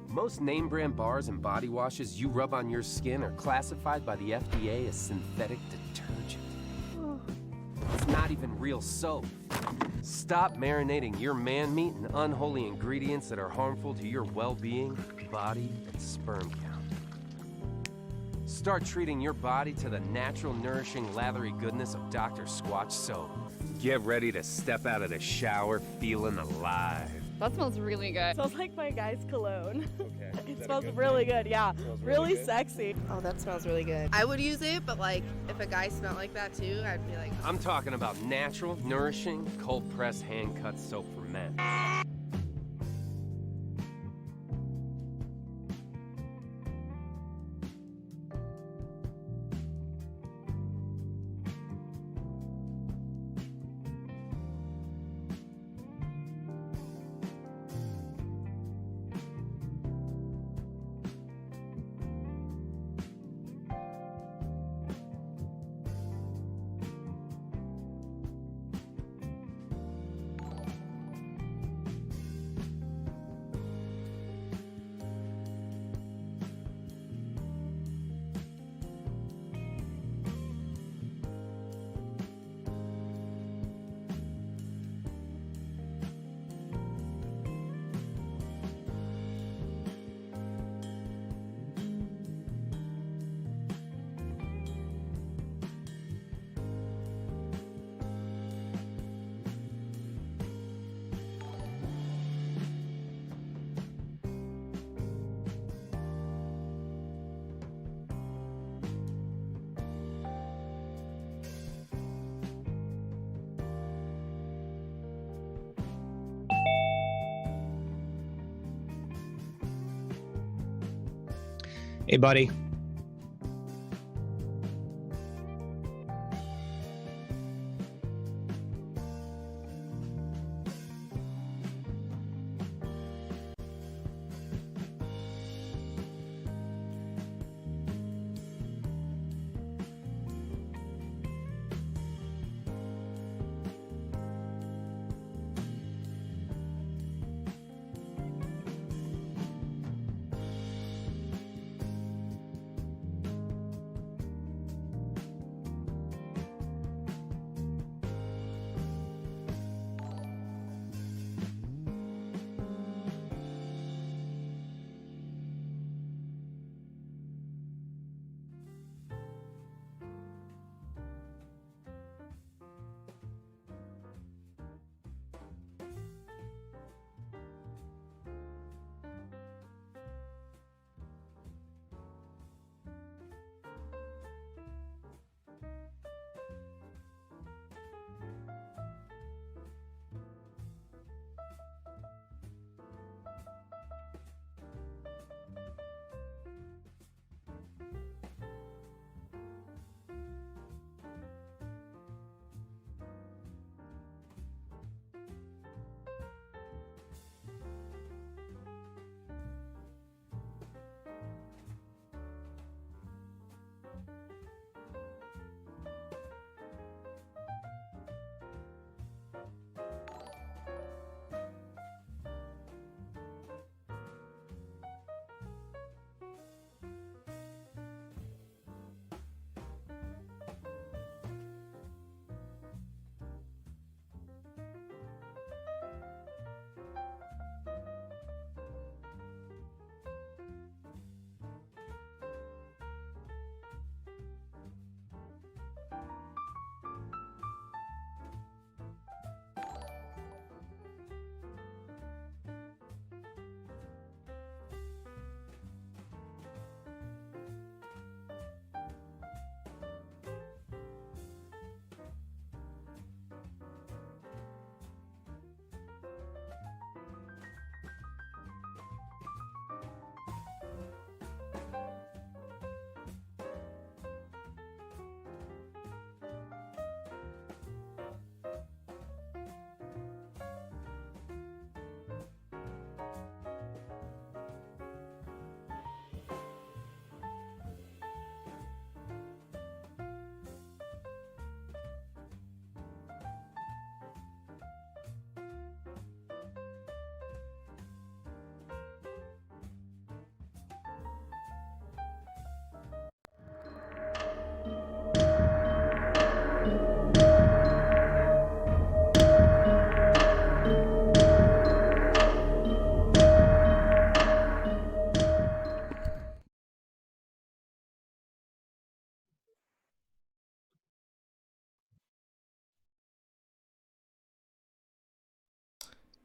Most name brand bars and body washes you rub on your skin are classified by the FDA as synthetic detergent. It's not even real soap. Stop marinating your man meat in unholy ingredients that are harmful to your well-being, body, and sperm count. Start treating your body to the natural, nourishing, lathery goodness of Dr. Squatch soap. Get ready to step out of the shower feeling alive. That smells really good. It smells like my guy's cologne. Okay. It smells really good, yeah. Really good? sexy. Oh, that smells really good. I would use it, but like if a guy smelled like that too, I'd be like, I'm talking about natural, nourishing, cold-pressed, hand-cut soap for men. Hey, buddy.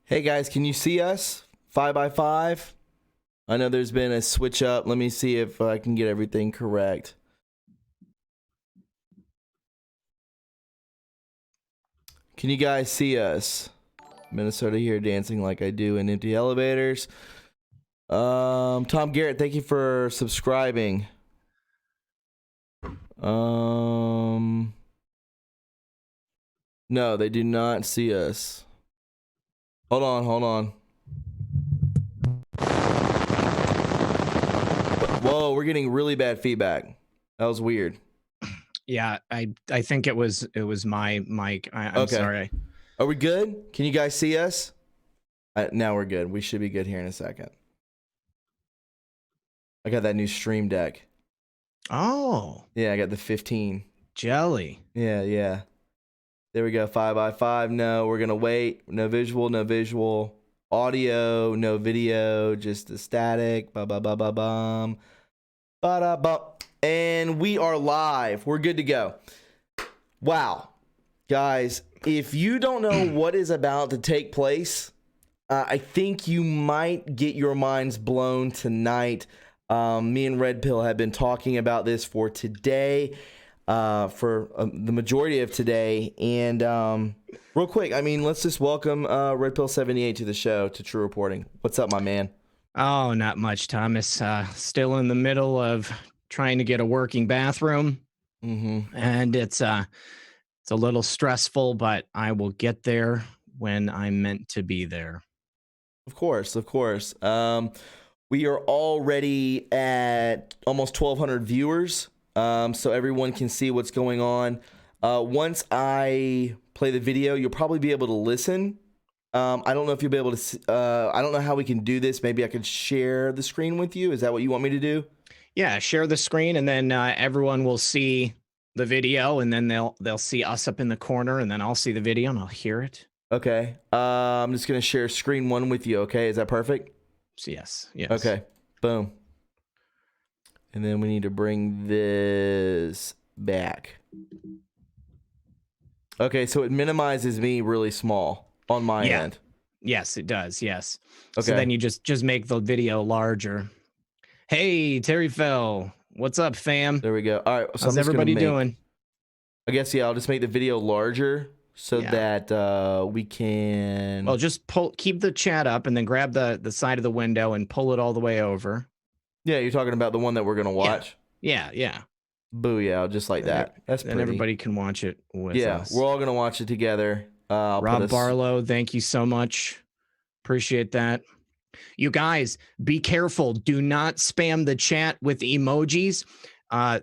Hey guys, can you see us? 5x5? I know there's been a switch up. Let me see if I can get everything correct. Can you guys see us? Minnesota here dancing like I do in empty elevators. Tom Garrett, thank you for subscribing. No, they do not see us. Hold on. Whoa, we're getting really bad feedback. That was weird. Yeah, I think it was my mic. I'm Okay. sorry. Are we good? Can you guys see us? Now we're good. We should be good here in a second. I got that new Stream Deck. Oh, Yeah, I got the 15. jelly. Yeah. There we go. 5x5. No, we're gonna wait. No visual. Audio, no video, just the static. Ba-ba-ba-ba-bum. Ba-da-ba. And we are live. We're good to go. Wow. Guys, if you don't know what is about to take place, I think you might get your minds blown tonight. Me and Red Pill have been talking about this for today, for the majority of today. And real quick, I mean, let's just welcome Redpill78 to the show, to True Reporting. What's up, my man? Oh, not much, Thomas. Still in the middle of trying to get a working bathroom, and it's a little stressful, but I will get there when I'm meant to be there. Of course. We are already at almost 1,200 viewers, so everyone can see what's going on. Once I play the video, you'll probably be able to listen. I don't know if you'll be able to. I don't know how we can do this. Maybe I could share the screen with you. Is that what you want me to do? Yeah, share the screen, and then everyone will see the video, and then they'll see us up in the corner, and then I'll see the video and I'll hear it. Okay. I'm just gonna share screen one with you. Okay, is that perfect? So yes. Okay. Boom. And then we need to bring this back. Okay, so it minimizes me really small on my end. Yes, it does. Yes. Okay. So then you just make the video larger. Hey, Terry Fell. What's up, fam? There we go. All right. So How's everybody doing? I guess, yeah, I'll just make the video larger so that we can... Well, just keep the chat up and then grab the side of the window and pull it all the way over. Yeah, you're talking about the one that we're going to watch? Yeah. Booyah, just like that. That's pretty. And everybody can watch it with us. We're all going to watch it together. Rob Barlow, thank you so much. Appreciate that. You guys, be careful. Do not spam the chat with emojis.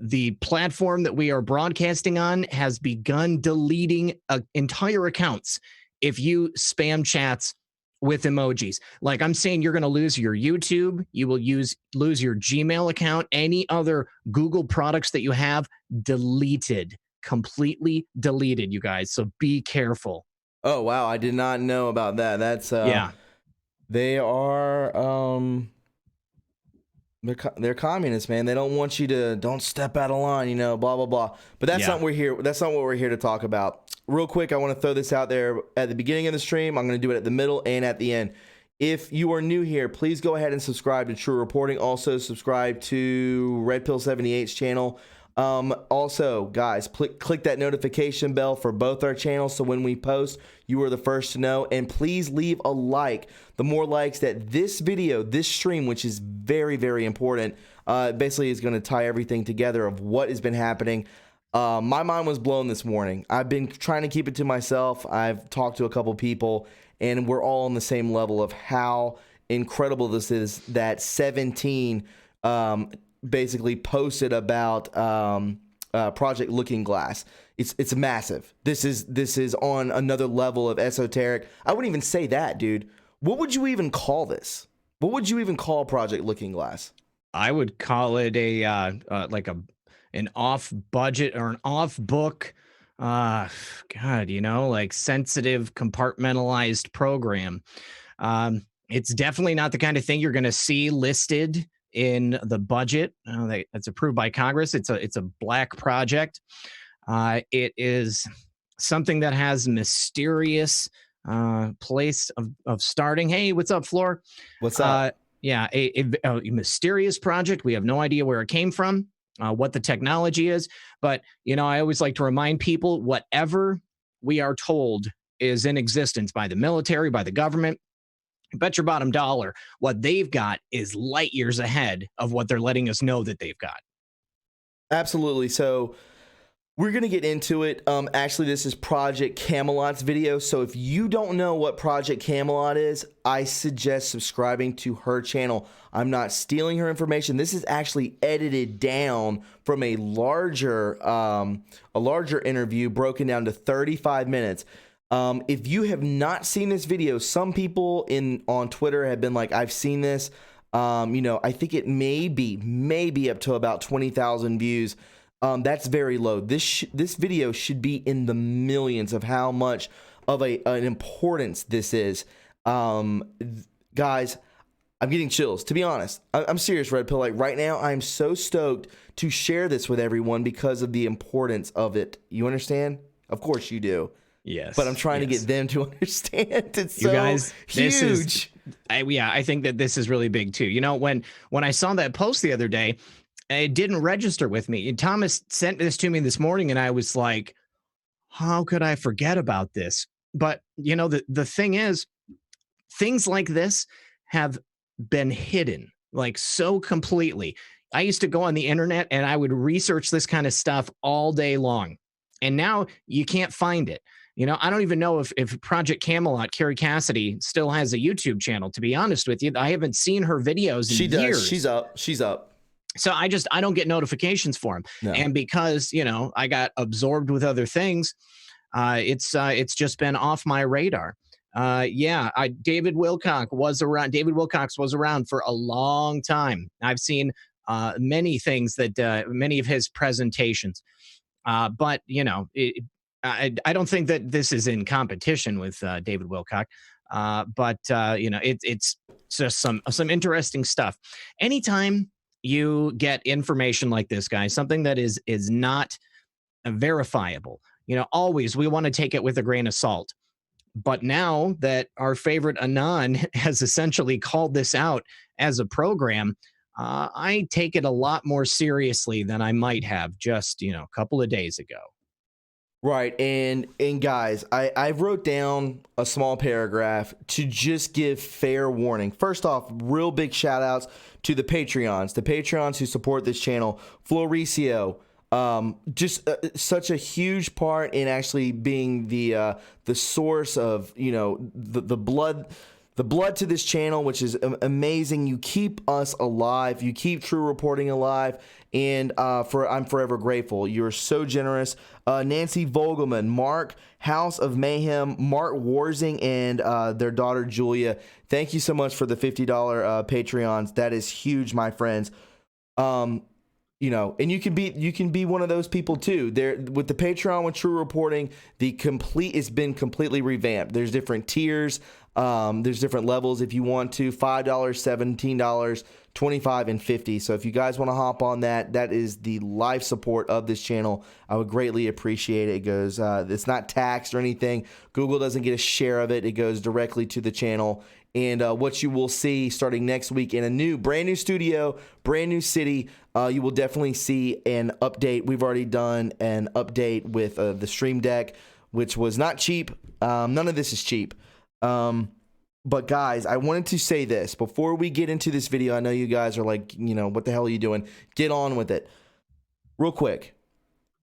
The platform that we are broadcasting on has begun deleting entire accounts if you spam chats with emojis. Like I'm saying, you're going to lose your YouTube. You will lose your Gmail account. Any other Google products that you have, deleted. Completely deleted, you guys. So be careful. Oh, wow. I did not know about that. That's... yeah. They are... They're communists, man. They don't want you to don't step out of line, blah blah blah. But that's not what we're here. That's not what we're here to talk about. Real quick, I want to throw this out there at the beginning of the stream. I'm going to do it at the middle and at the end. If you are new here, please go ahead and subscribe to True Reporting. Also, subscribe to Redpill78's channel. Also, guys, click that notification bell for both our channels so when we post, you are the first to know. And please leave a like. The more likes that this video, this stream, which is very, very important, basically is going to tie everything together of what has been happening. My mind was blown this morning. I've been trying to keep it to myself. I've talked to a couple people, and we're all on the same level of how incredible this is that 17 basically posted about Project Looking Glass. It's massive. This is on another level of esoteric. I wouldn't even say that, dude. What would you even call this? What would you even call Project Looking Glass? I would call it an off budget or an off book. God, like sensitive compartmentalized program. It's definitely not the kind of thing you're going to see listed in the budget that's approved by Congress. It's a black project. It is something that has mysterious place of starting. Hey, what's up, Floor? What's up? Yeah, a mysterious project. We have no idea where it came from, what the technology is. But, I always like to remind people, whatever we are told is in existence by the military, by the government, bet your bottom dollar what they've got is light years ahead of what they're letting us know that they've got. Absolutely. So we're going to get into it. Actually, this is Project Camelot's video. So if you don't know what Project Camelot is, I suggest subscribing to her channel. I'm not stealing her information. This is actually edited down from a larger interview, broken down to 35 minutes. If you have not seen this video, some people on Twitter have been like, I've seen this. I think it may be up to about 20,000 views. That's very low. This video should be in the millions of how much of an importance this is. Guys, I'm getting chills, to be honest. I'm serious, Red Pill. Like right now, I'm so stoked to share this with everyone because of the importance of it. You understand? Of course you do. Yes. But I'm trying to get them to understand. It's you so guys, huge. I think that this is really big too. When I saw that post the other day, it didn't register with me. Thomas sent this to me this morning, and I was like, how could I forget about this? But, the thing is, things like this have been hidden, like so completely. I used to go on the internet, and I would research this kind of stuff all day long. And now you can't find it. I don't even know if Project Camelot, Carrie Cassidy, still has a YouTube channel, to be honest with you. I haven't seen her videos in years. She's up. So I don't get notifications for him. No. And because, I got absorbed with other things, it's just been off my radar. David Wilcox was around. David Wilcox was around for a long time. I've seen many things many of his presentations. But, I don't think that this is in competition with David Wilcox. But it's just some interesting stuff. Anytime you get information like this, guys, something that is not verifiable, always we want to take it with a grain of salt. But now that our favorite Anon has essentially called this out as a program, I take it a lot more seriously than I might have just, a couple of days ago. Right. And guys, I wrote down a small paragraph to just give fair warning. First off, real big shout outs to the Patreons who support this channel. Floricio, such a huge part in actually being the source of, the blood to this channel, which is amazing. You keep us alive. You keep True Reporting alive. And I'm forever grateful. You're so generous. Nancy Vogelman, Mark, House of Mayhem, Mark Warzing, and their daughter Julia. Thank you so much for the $50 Patreons. That is huge, my friends. And you can be one of those people too. There with the Patreon with True Reporting, it's been completely revamped. There's different tiers. There's different levels if you want to. $5, $17, $25, and $50. So if you guys want to hop on that is the live support of this channel. I would greatly appreciate it. It goes, it's not taxed or anything. Google doesn't get a share of it. It goes directly to the channel. And what you will see starting next week in a brand new studio, brand new city, you will definitely see an update. We've already done an update with the Stream Deck, which was not cheap. None of this is cheap. But guys, I wanted to say this before we get into this video. I know you guys are like, what the hell are you doing? Get on with it. Real quick.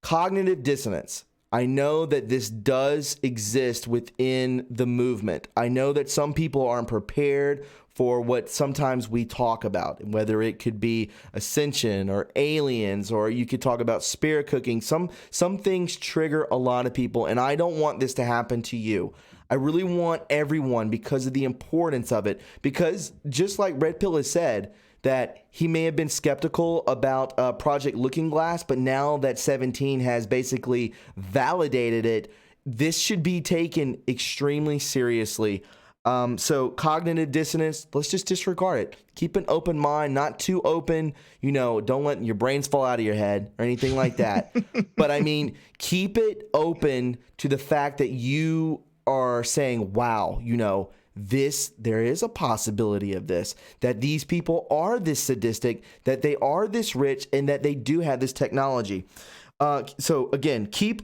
Cognitive dissonance. I know that this does exist within the movement. I know that some people aren't prepared for what sometimes we talk about, whether it could be ascension or aliens, or you could talk about spirit cooking. Some things trigger a lot of people, and I don't want this to happen to you. I really want everyone, because of the importance of it, because just like Red Pill has said, that he may have been skeptical about Project Looking Glass, but now that 17 has basically validated it, this should be taken extremely seriously. So cognitive dissonance, let's just disregard it. Keep an open mind, not too open. Don't let your brains fall out of your head or anything like that. But I mean, keep it open to the fact that you are saying, wow, you know, there is a possibility of this, that these people are this sadistic, that they are this rich, and that they do have this technology. So again, keep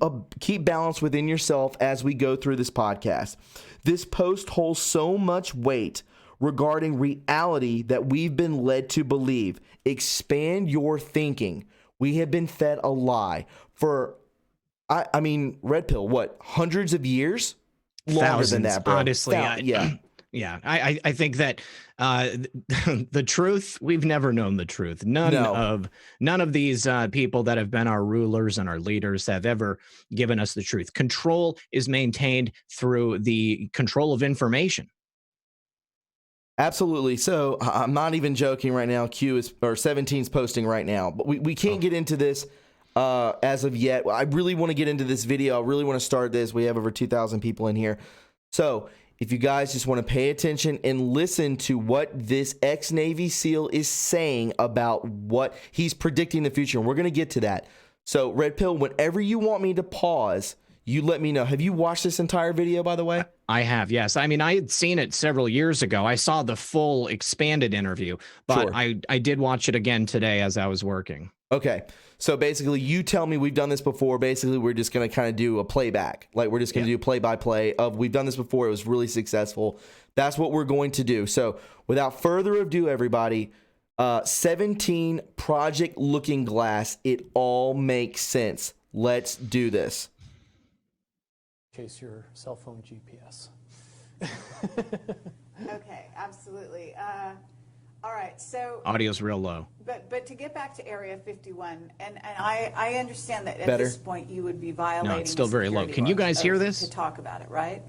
balance within yourself as we go through this podcast. This post holds so much weight regarding reality that we've been led to believe. Expand your thinking. We have been fed a lie for, I mean, Red Pill, what, hundreds of years? Longer Thousands, than that, bro. honestly. Yeah. Yeah, I think that the truth, we've never known the truth. None of these people that have been our rulers and our leaders have ever given us the truth. Control is maintained through the control of information. Absolutely. So I'm not even joking right now. 17's posting right now, but we can't get into this as of yet. I really want to get into this video. I really want to start this. We have over 2,000 people in here. So if you guys just want to pay attention and listen to what this ex-Navy SEAL is saying about what he's predicting the future, and we're going to get to that. So Red Pill, whenever you want me to pause, you let me know. Have you watched this entire video, by the way? I have, yes. I mean, I had seen it several years ago. I saw the full expanded interview, but Sure. I did watch it again today as I was working. Okay. So basically, you tell me we've done this before. Basically, we're just going to kind of do a playback. Like, we're just going to do play-by-play of we've done this before. It was really successful. That's what we're going to do. So without further ado, everybody, 17 Project Looking Glass. It all makes sense. Let's do this. Chase your cell phone GPS. Okay, absolutely. All right, so Audio's real low. but to get back to Area 51, and I understand that at Better? this point you would be violating. No, it's still the very low. security Can you oath guys hear this? to talk about it, right?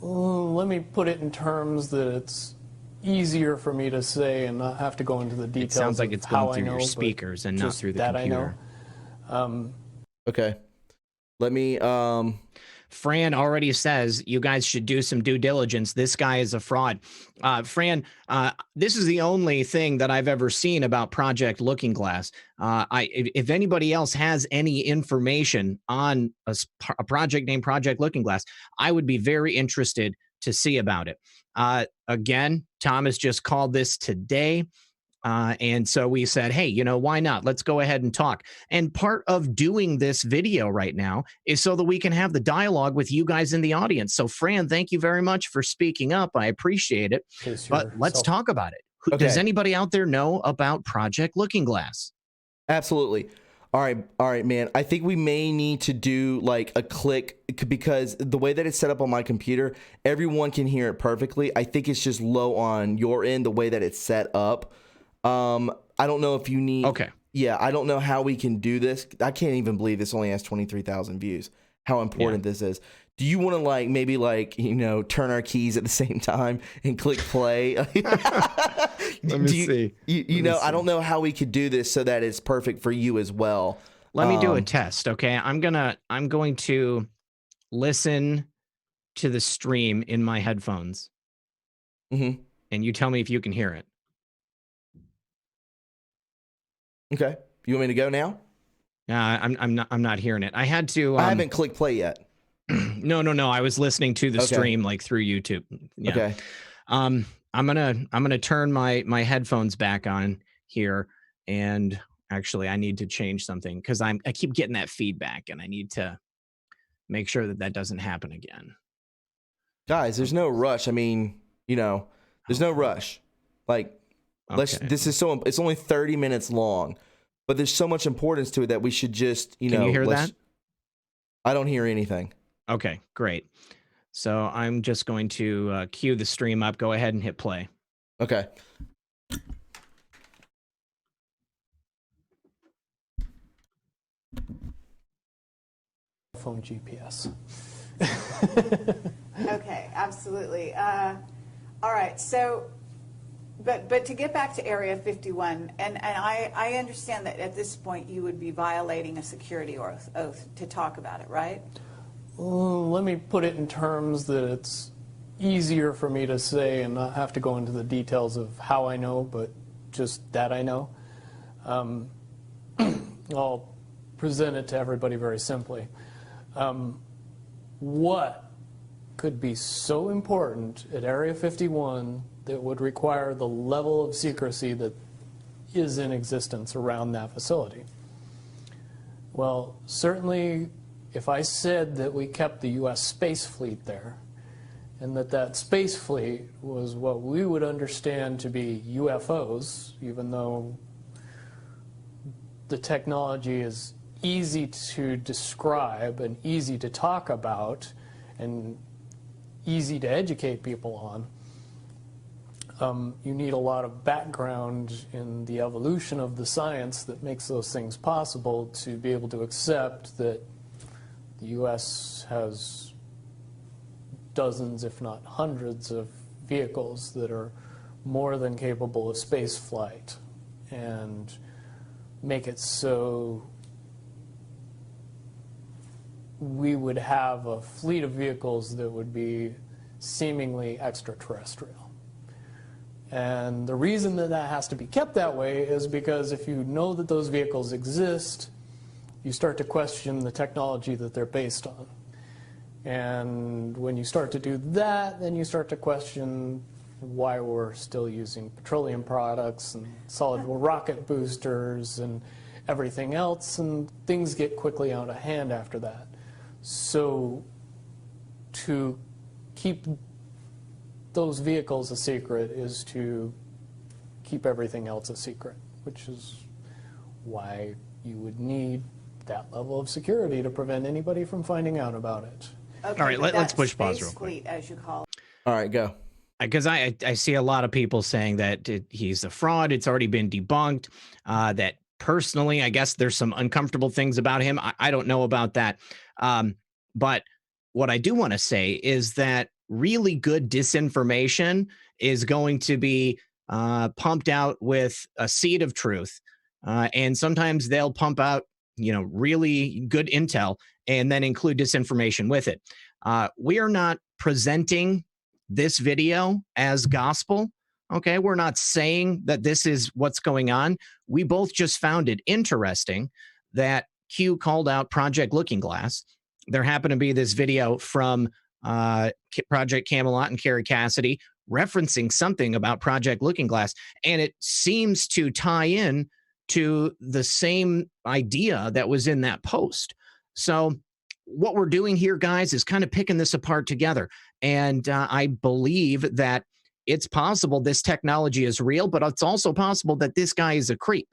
Let me put it in terms that it's easier for me to say and not have to go into the It details. sounds like of it's how going through I know, your but speakers and not just through the that computer. I know. Okay. Let me Fran already says you guys should do some due diligence. This guy is a fraud. Fran, this is the only thing that I've ever seen about Project Looking Glass. If anybody else has any information on a project named Project Looking Glass, I would be very interested to see about it. Again, Thomas just called this today. And so we said, hey, you know, why not? Let's go ahead and talk. And part of doing this video right now is so that we can have the dialogue with you guys in the audience. So, Fran, thank you very much for speaking up. I appreciate it. But let's talk about it. Does anybody out there know about Project Looking Glass? Absolutely. All right, man. I think we may need to do like a click because the way that it's set up on my computer, everyone can hear it perfectly. I think it's just low on your end, the way that it's set up. I don't know if you need. Okay. Yeah, I don't know how we can do this. I can't even believe this only has 23,000 views. How important this is. Do you want to like maybe like, you know, turn our keys at the same time and click play? Let me see. You know, I don't know how we could do this so that it's perfect for you as well. Let me do a test, okay? I'm going to listen to the stream in my headphones. Mm-hmm. And you tell me if you can hear it. Okay. You want me to go now? I'm not hearing it. I had to. I haven't clicked play yet. No. I was listening to the stream like through YouTube. Yeah. Okay. I'm gonna turn my headphones back on here, and actually I need to change something because I keep getting that feedback, and I need to make sure that doesn't happen again. Guys, there's no rush. I mean, you know, there's no rush. Like, this is it's only 30 minutes long, but there's so much importance to it that we should just, you know. Can you hear that? I don't hear anything. Okay, great. So I'm just going to cue the stream up. Go ahead and hit play. Okay. Phone GPS. Okay, absolutely. All right, so, but to get back to Area 51, and I understand that at this point you would be violating a security oath to talk about it, right? Let me put it in terms that it's easier for me to say and not have to go into the details of how I know, but just that I know. I'll present it to everybody very simply. What could be so important at Area 51 that would require the level of secrecy that is in existence around that facility? Well, certainly if I said that we kept the U.S. space fleet there, and that space fleet was what we would understand to be UFOs, even though the technology is easy to describe and easy to talk about and easy to educate people on, you need a lot of background in the evolution of the science that makes those things possible to be able to accept that the U.S. has dozens, if not hundreds, of vehicles that are more than capable of space flight, and make it so we would have a fleet of vehicles that would be seemingly extraterrestrial. And the reason that that has to be kept that way is because if you know that those vehicles exist, you start to question the technology that they're based on. And when you start to do that, then you start to question why we're still using petroleum products and solid rocket boosters and everything else, and things get quickly out of hand after that. So to keep those vehicles a secret is to keep everything else a secret, which is why you would need that level of security to prevent anybody from finding out about it. Okay, All right, but let's that push pause space real quick. fleet, as you call it. All right, go. Because I see a lot of people saying that he's a fraud. It's already been debunked. That personally, I guess there's some uncomfortable things about him. I don't know about that. But what I do want to say is that really good disinformation is going to be pumped out with a seed of truth. And sometimes they'll pump out, really good intel and then include disinformation with it. We are not presenting this video as gospel. Okay, we're not saying that this is what's going on. We both just found it interesting that Q called out Project Looking Glass. There happened to be this video from Project Camelot and Carrie Cassidy referencing something about Project Looking Glass, and it seems to tie in to the same idea that was in that post. So what we're doing here, guys, is kind of picking this apart together. And I believe that it's possible this technology is real, but it's also possible that this guy is a creep.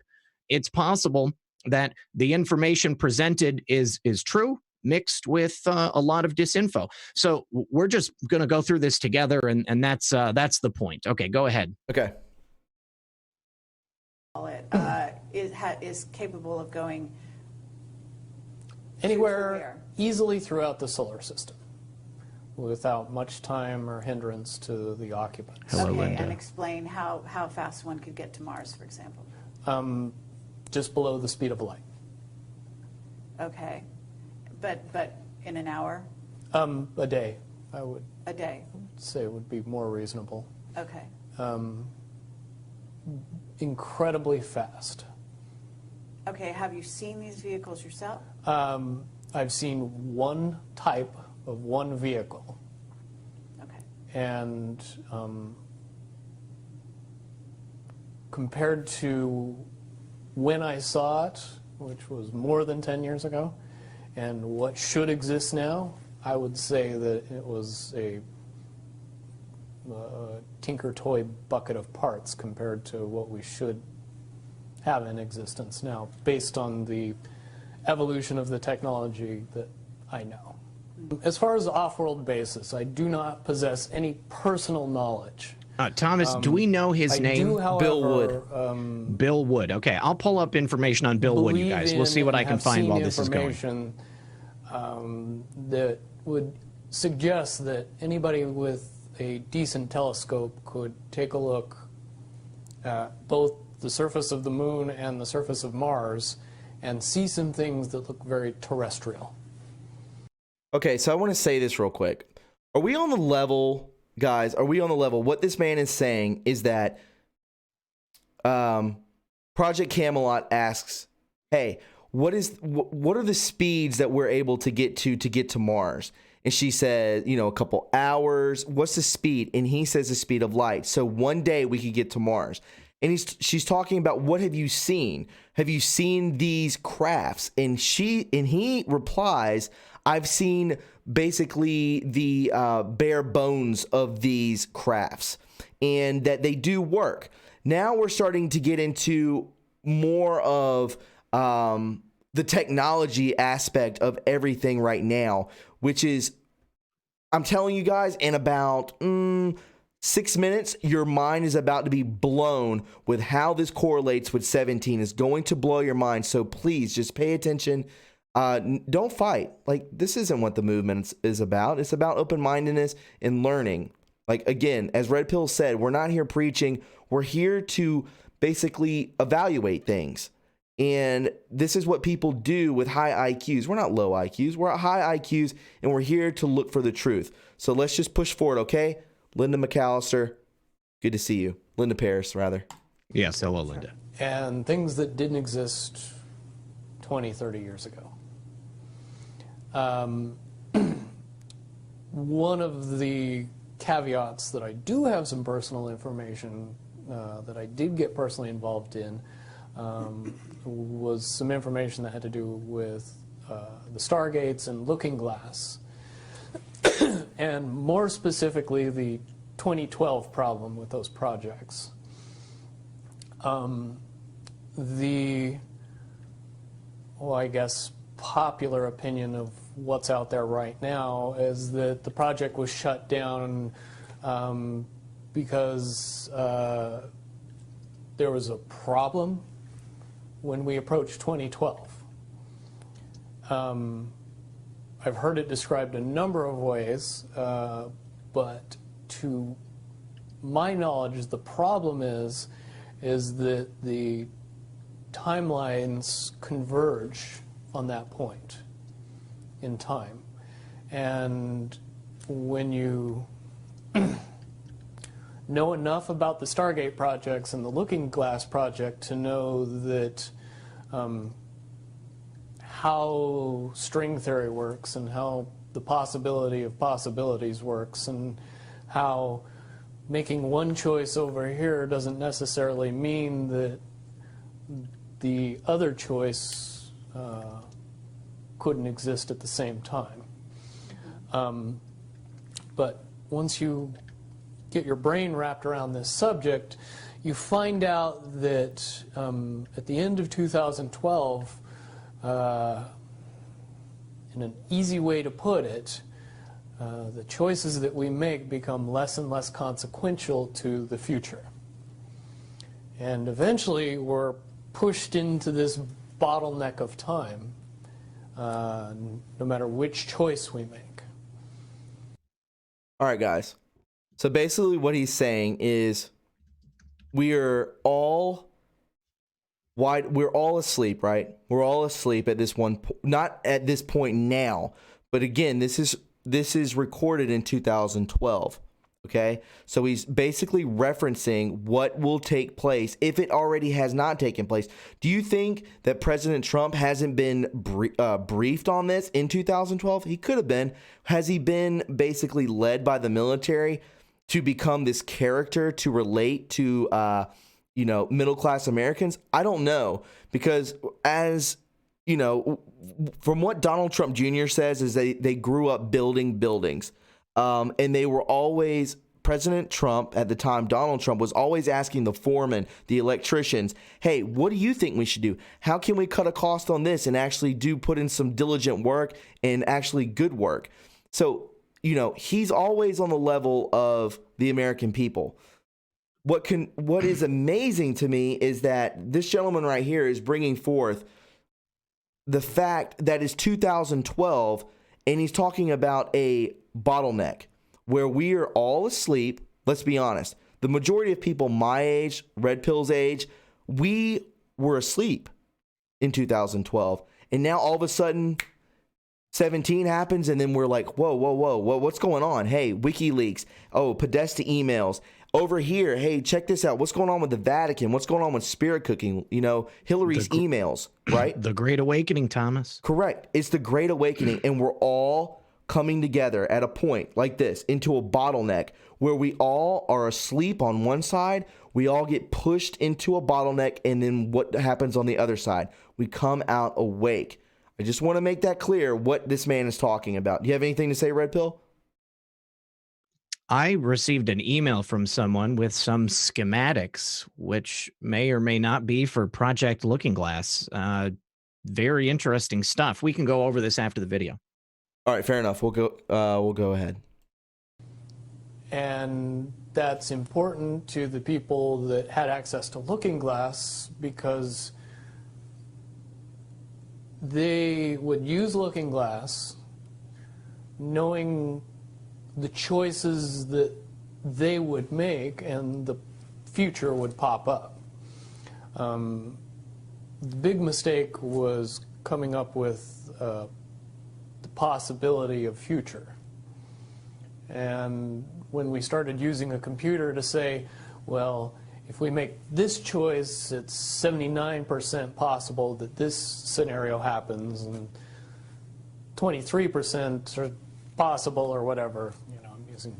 It's possible that the information presented is true, mixed with a lot of disinfo. So we're just going to go through this together, and that's the point. Okay, go ahead. Okay. Is capable of going anywhere easily throughout the solar system without much time or hindrance to the occupants. Hello, okay, Linda. and explain how fast one could get to Mars, for example. Just below the speed of light. Okay, but in an hour? A day, I would A day. say would be more reasonable. Okay. Incredibly fast. Okay, have you seen these vehicles yourself? I've seen one type of one vehicle. Okay. And compared to when I saw it, which was more than 10 years ago, and what should exist now, I would say that it was a tinker toy bucket of parts compared to what we should have in existence now, based on the evolution of the technology that I know. As far as the off-world basis, I do not possess any personal knowledge. Thomas, do we know his name? Do, however, Bill Wood. Bill Wood. Okay, I'll pull up information on Bill Wood, you guys. We'll see what I can find while this is going. Information that would suggest that anybody with a decent telescope could take a look at both the surface of the moon and the surface of Mars and see some things that look very terrestrial. Okay, so I want to say this real quick. Are we on the level, guys? Are we on the level? What this man is saying is that Project Camelot asks, hey, what are the speeds that we're able to get to Mars? And she said, a couple hours. What's the speed? And he says the speed of light. So one day we could get to Mars. And she's talking about, what have you seen? Have you seen these crafts? And he replies, I've seen basically the bare bones of these crafts, and that they do work. Now we're starting to get into more of the technology aspect of everything right now, which is, I'm telling you guys, in about 6 minutes, your mind is about to be blown with how this correlates with 17. It's going to blow your mind. So please just pay attention. Don't fight. Like, this isn't what the movement is about. It's about open-mindedness and learning. Like, again, as Red Pill said, we're not here preaching. We're here to basically evaluate things. And this is what people do with high IQs. We're not low IQs. We're at high IQs, and we're here to look for the truth. So let's just push forward, okay? Linda McAllister, good to see you. Linda Paris, rather. Yes, hello, Linda. And things that didn't exist 20, 30 years ago. One of the caveats that I do have some personal information that I did get personally involved in was some information that had to do with the Stargates and Looking Glass, and more specifically the 2012 problem with those projects. I guess popular opinion of what's out there right now is that the project was shut down because there was a problem when we approached 2012. I've heard it described a number of ways, but to my knowledge, the problem is that the timelines converge on that point in time. And when you know enough about the Stargate projects and the Looking Glass project to know that how string theory works and how the possibility of possibilities works and how making one choice over here doesn't necessarily mean that the other choice couldn't exist at the same time. But once you get your brain wrapped around this subject, you find out that at the end of 2012, in an easy way to put it, the choices that we make become less and less consequential to the future. And eventually we're pushed into this bottleneck of time, no matter which choice we make. All right, guys. So basically what he's saying is we're all asleep, right? We're all asleep at this one, not at this point now, but again, this is recorded in 2012. Okay, so he's basically referencing what will take place if it already has not taken place. Do you think that President Trump hasn't been briefed on this in 2012? He could have been. Has he been basically led by the military to become this character to relate to, middle-class Americans? I don't know, because as from what Donald Trump Jr. says is they grew up building buildings. And they were always, President Trump at the time, Donald Trump, was always asking the foremen, the electricians, hey, what do you think we should do? How can we cut a cost on this and actually put in some diligent work and actually good work? So, he's always on the level of the American people. What is amazing to me is that this gentleman right here is bringing forth the fact that it's 2012 and he's talking about a bottleneck where we are all asleep. Let's be honest. The majority of people my age, Red Pill's age, we were asleep in 2012. And now all of a sudden 17 happens and then we're like, whoa, what's going on? Hey, WikiLeaks. Oh, Podesta emails. Over here, hey, check this out. What's going on with the Vatican? What's going on with spirit cooking? Hillary's emails, right? The Great Awakening, Thomas. Correct. It's the Great Awakening, and we're all coming together at a point like this into a bottleneck where we all are asleep on one side, we all get pushed into a bottleneck, and then what happens on the other side? We come out awake. I just want to make that clear what this man is talking about. Do you have anything to say, Red Pill? I received an email from someone with some schematics, which may or may not be for Project Looking Glass. Very interesting stuff. We can go over this after the video. All right, fair enough. We'll go ahead. And that's important to the people that had access to Looking Glass because they would use Looking Glass knowing the choices that they would make and the future would pop up. The big mistake was coming up with the possibility of future. And when we started using a computer to say, well, if we make this choice, it's 79% possible that this scenario happens, and 23% are possible, or whatever, I'm using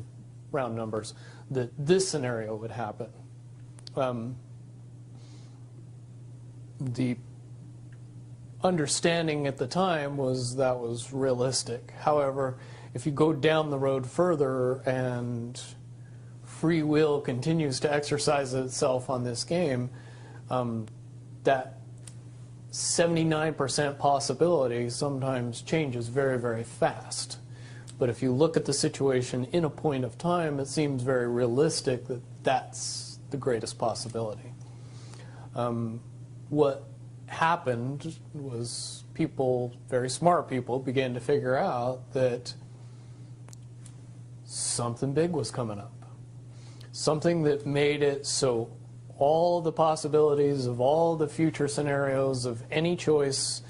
round numbers, that this scenario would happen. The understanding at the time was that was realistic. However, if you go down the road further and free will continues to exercise itself on this game, that 79% possibility sometimes changes very, very fast. But if you look at the situation in a point of time, it seems very realistic that that's the greatest possibility. What happened was people, very smart people, began to figure out that something big was coming up. Something that made it so all the possibilities of all the future scenarios of any choice,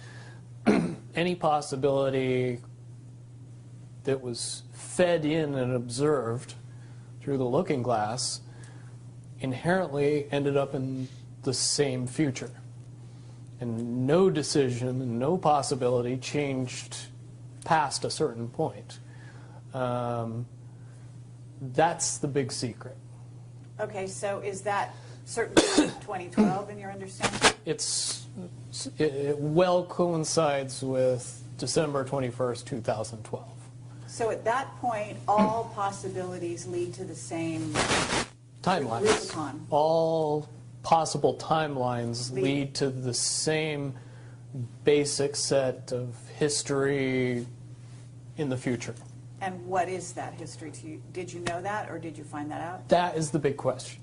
any possibility that was fed in and observed through the Looking Glass inherently ended up in the same future. And no decision and no possibility changed past a certain point. That's the big secret. Okay, so is that certainly 2012 in your understanding? It well coincides with December 21st, 2012. So at that point, all possibilities lead to the same Timelines. Rubicon. All possible timelines lead to the same basic set of history in the future. And what is that history to you? Did you know that, or did you find that out? That is the big question.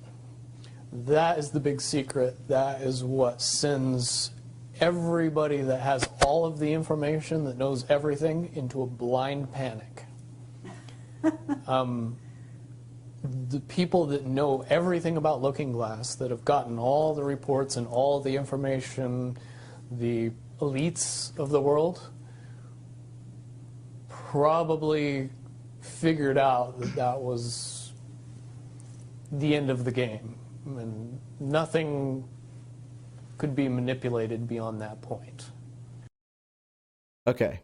That is the big secret. That is what sends everybody that has all of the information, that knows everything, into a blind panic. The people that know everything about Looking Glass, that have gotten all the reports and all the information, the elites of the world, probably figured out that that was the end of the game, and nothing could be manipulated beyond that point. Okay.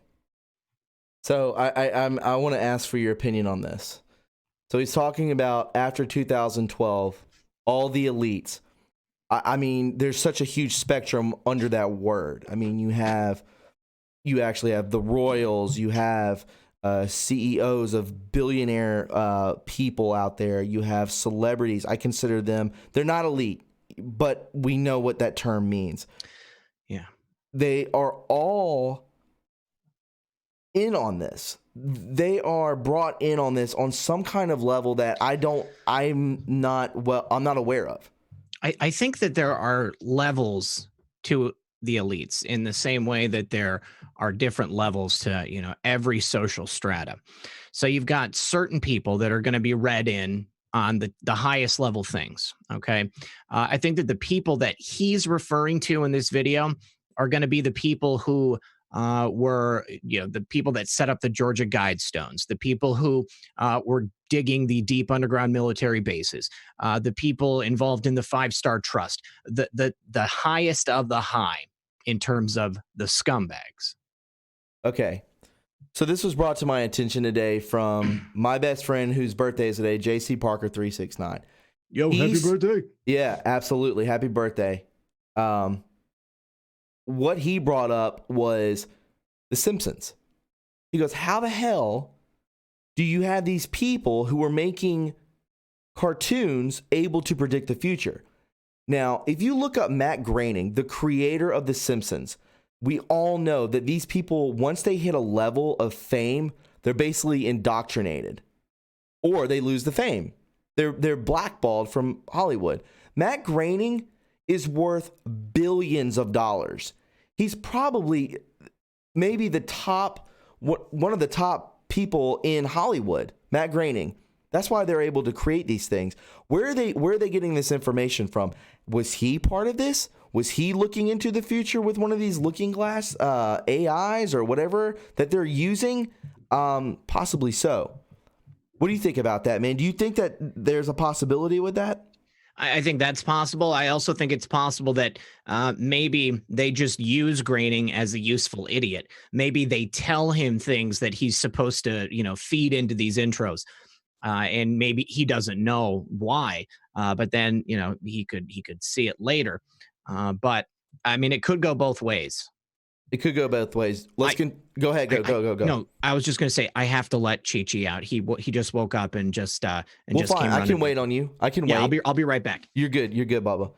So I want to ask for your opinion on this. So he's talking about after 2012, all the elites. I mean, there's such a huge spectrum under that word. I mean, you actually have the royals, you have CEOs of billionaire people out there, you have celebrities. I consider them, they're not elite, but we know what that term means. Yeah. They are all in on this. They are brought in on this on some kind of level that I'm not aware of. I think that there are levels to the elites in the same way that there are different levels to, every social strata. So you've got certain people that are going to be read in on the highest level things. Okay. I think that the people that he's referring to in this video are going to be the people who were, the people that set up the Georgia Guidestones, the people who were digging the deep underground military bases, the people involved in the 5-Star Trust, the highest of the high in terms of the scumbags. Okay. So this was brought to my attention today from my best friend whose birthday is today, JC Parker 369. Yo, happy birthday. Yeah, absolutely. Happy birthday. What he brought up was The Simpsons. He goes, how the hell do you have these people who are making cartoons able to predict the future? Now, if you look up Matt Groening, the creator of The Simpsons, we all know that these people, once they hit a level of fame, they're basically indoctrinated or they lose the fame. They're blackballed from Hollywood. Matt Groening is worth billions of dollars. He's probably maybe one of the top people in Hollywood, Matt Groening. That's why they're able to create these things. Where are they getting this information from? Was he part of this? Was he looking into the future with one of these looking glass AIs or whatever that they're using? Possibly so. What do you think about that, man? Do you think that there's a possibility with that? I think that's possible. I also think it's possible that maybe they just use Groening as a useful idiot. Maybe they tell him things that he's supposed to, feed into these intros. And maybe he doesn't know why, but then, he could see it later. But I mean, it could go both ways. It could go both ways. Go ahead. Go. No, I was just going to say, I have to let Chi-Chi out. He just woke up and just, fine. came running. I can wait on you. I can wait. I'll be right back. You're good, Bubba.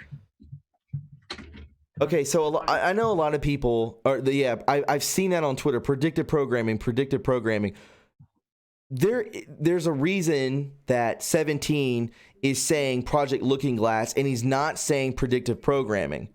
Okay, so I know a lot of people I've seen that on Twitter. Predictive programming. There's a reason that 17 is saying Project Looking Glass and he's not saying predictive programming.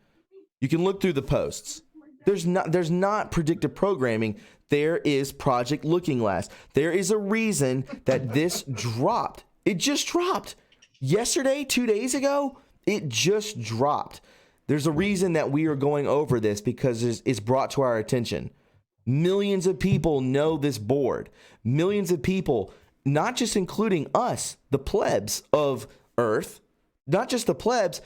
You can look through the posts. There's not predictive programming. There is Project Looking Glass. There is a reason that this dropped. It just dropped. Yesterday, 2 days ago, it just dropped. There's a reason that we are going over this because it's brought to our attention. Millions of people know this board. Millions of people, not just including us, the plebs of Earth, not just the plebs,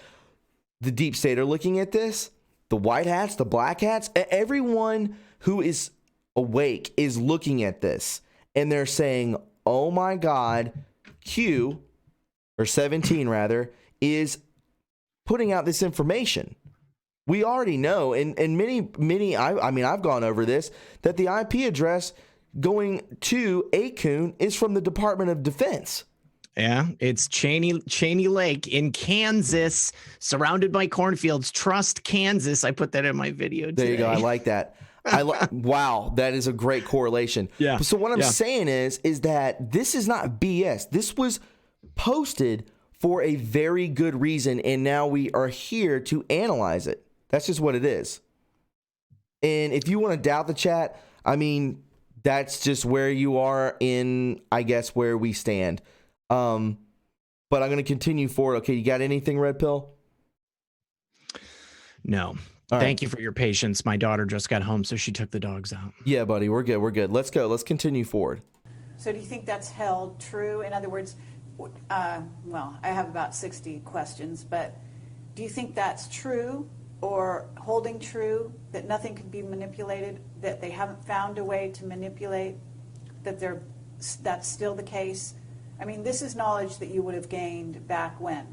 the deep state are looking at this. The white hats, the black hats, everyone who is awake is looking at this. And they're saying, oh my God, Q, or 17 rather, is putting out this information. We already know, and many, I've gone over this, that the IP address going to Aiken is from the Department of Defense. Yeah, it's Cheney Lake in Kansas, surrounded by cornfields. Trust Kansas. I put that in my video today. There you go. I like that. Wow, that is a great correlation. Yeah. So what I'm saying is that this is not BS. This was posted for a very good reason, and now we are here to analyze it. That's just what it is. And if you want to doubt the chat, I mean, that's just where you are in, I guess, where we stand. But I'm going to continue forward. Okay, you got anything, Red Pill? No. Thank you for your patience. My daughter just got home, so she took the dogs out. Yeah, buddy, we're good. Let's go. Let's continue forward. So do you think that's held true? In other words, well, I have about 60 questions, but do you think that's true or holding true, that nothing can be manipulated, that they haven't found a way to manipulate, that's still the case? I mean, this is knowledge that you would have gained back when?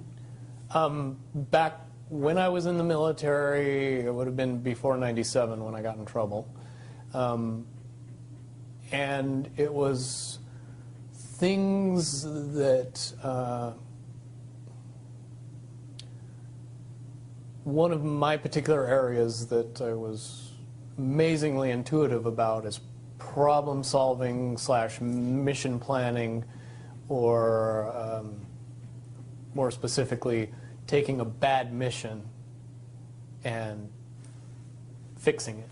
Back when I was in the military, it would have been before '97 when I got in trouble. And it was things that one of my particular areas that I was amazingly intuitive about is problem solving / mission planning, or more specifically, taking a bad mission and fixing it,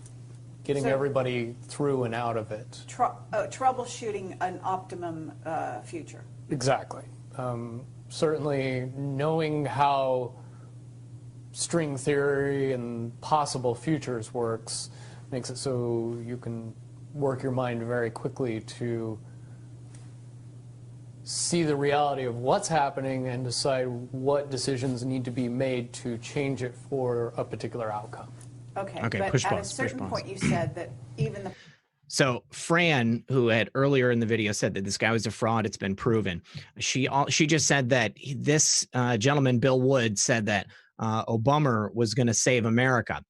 getting everybody through and out of it. Troubleshooting an optimum future. Exactly. Certainly knowing how string theory and possible futures works makes it so you can work your mind very quickly to see the reality of what's happening and decide what decisions need to be made to change it for a particular outcome. Okay, Okay, but push at pause, a certain push point pause. you said that even the So Fran, who had earlier in the video said that this guy was a fraud, it's been proven. She just said that this gentleman, Bill Wood, said that Obama was going to save America.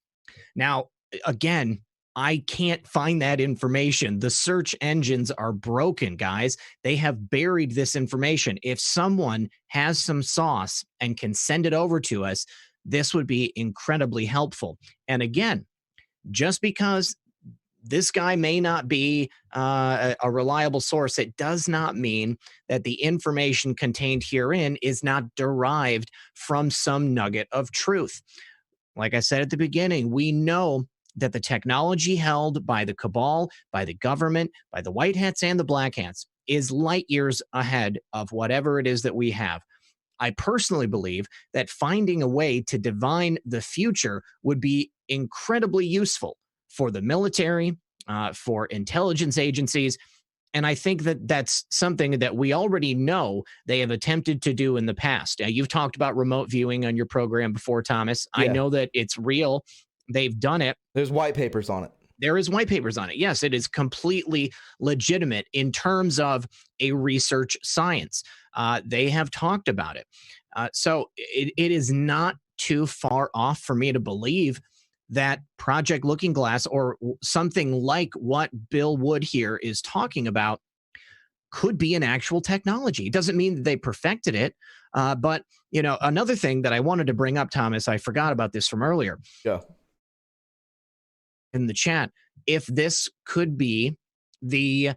Now, again, I can't find that information. The search engines are broken, guys. They have buried this information. If someone has some sauce and can send it over to us, this would be incredibly helpful. And again, just because this guy may not be a reliable source, it does not mean that the information contained herein is not derived from some nugget of truth. Like I said at the beginning, we know that the technology held by the cabal, by the government, by the white hats and the black hats is light years ahead of whatever it is that we have. I personally believe that finding a way to divine the future would be incredibly useful for the military, for intelligence agencies. And I think that that's something that we already know they have attempted to do in the past. You've talked about remote viewing on your program before, Thomas. Yeah. I know that it's real. They've done it. There's white papers on it. There is white papers on it. Yes, it is completely legitimate in terms of a research science. They have talked about it. So it is not too far off for me to believe that Project Looking Glass or something like what Bill Wood here is talking about could be an actual technology. It doesn't mean that they perfected it. But, you know, another thing that I wanted to bring up, Thomas, I forgot about this from earlier. Yeah. In the chat, if this could be the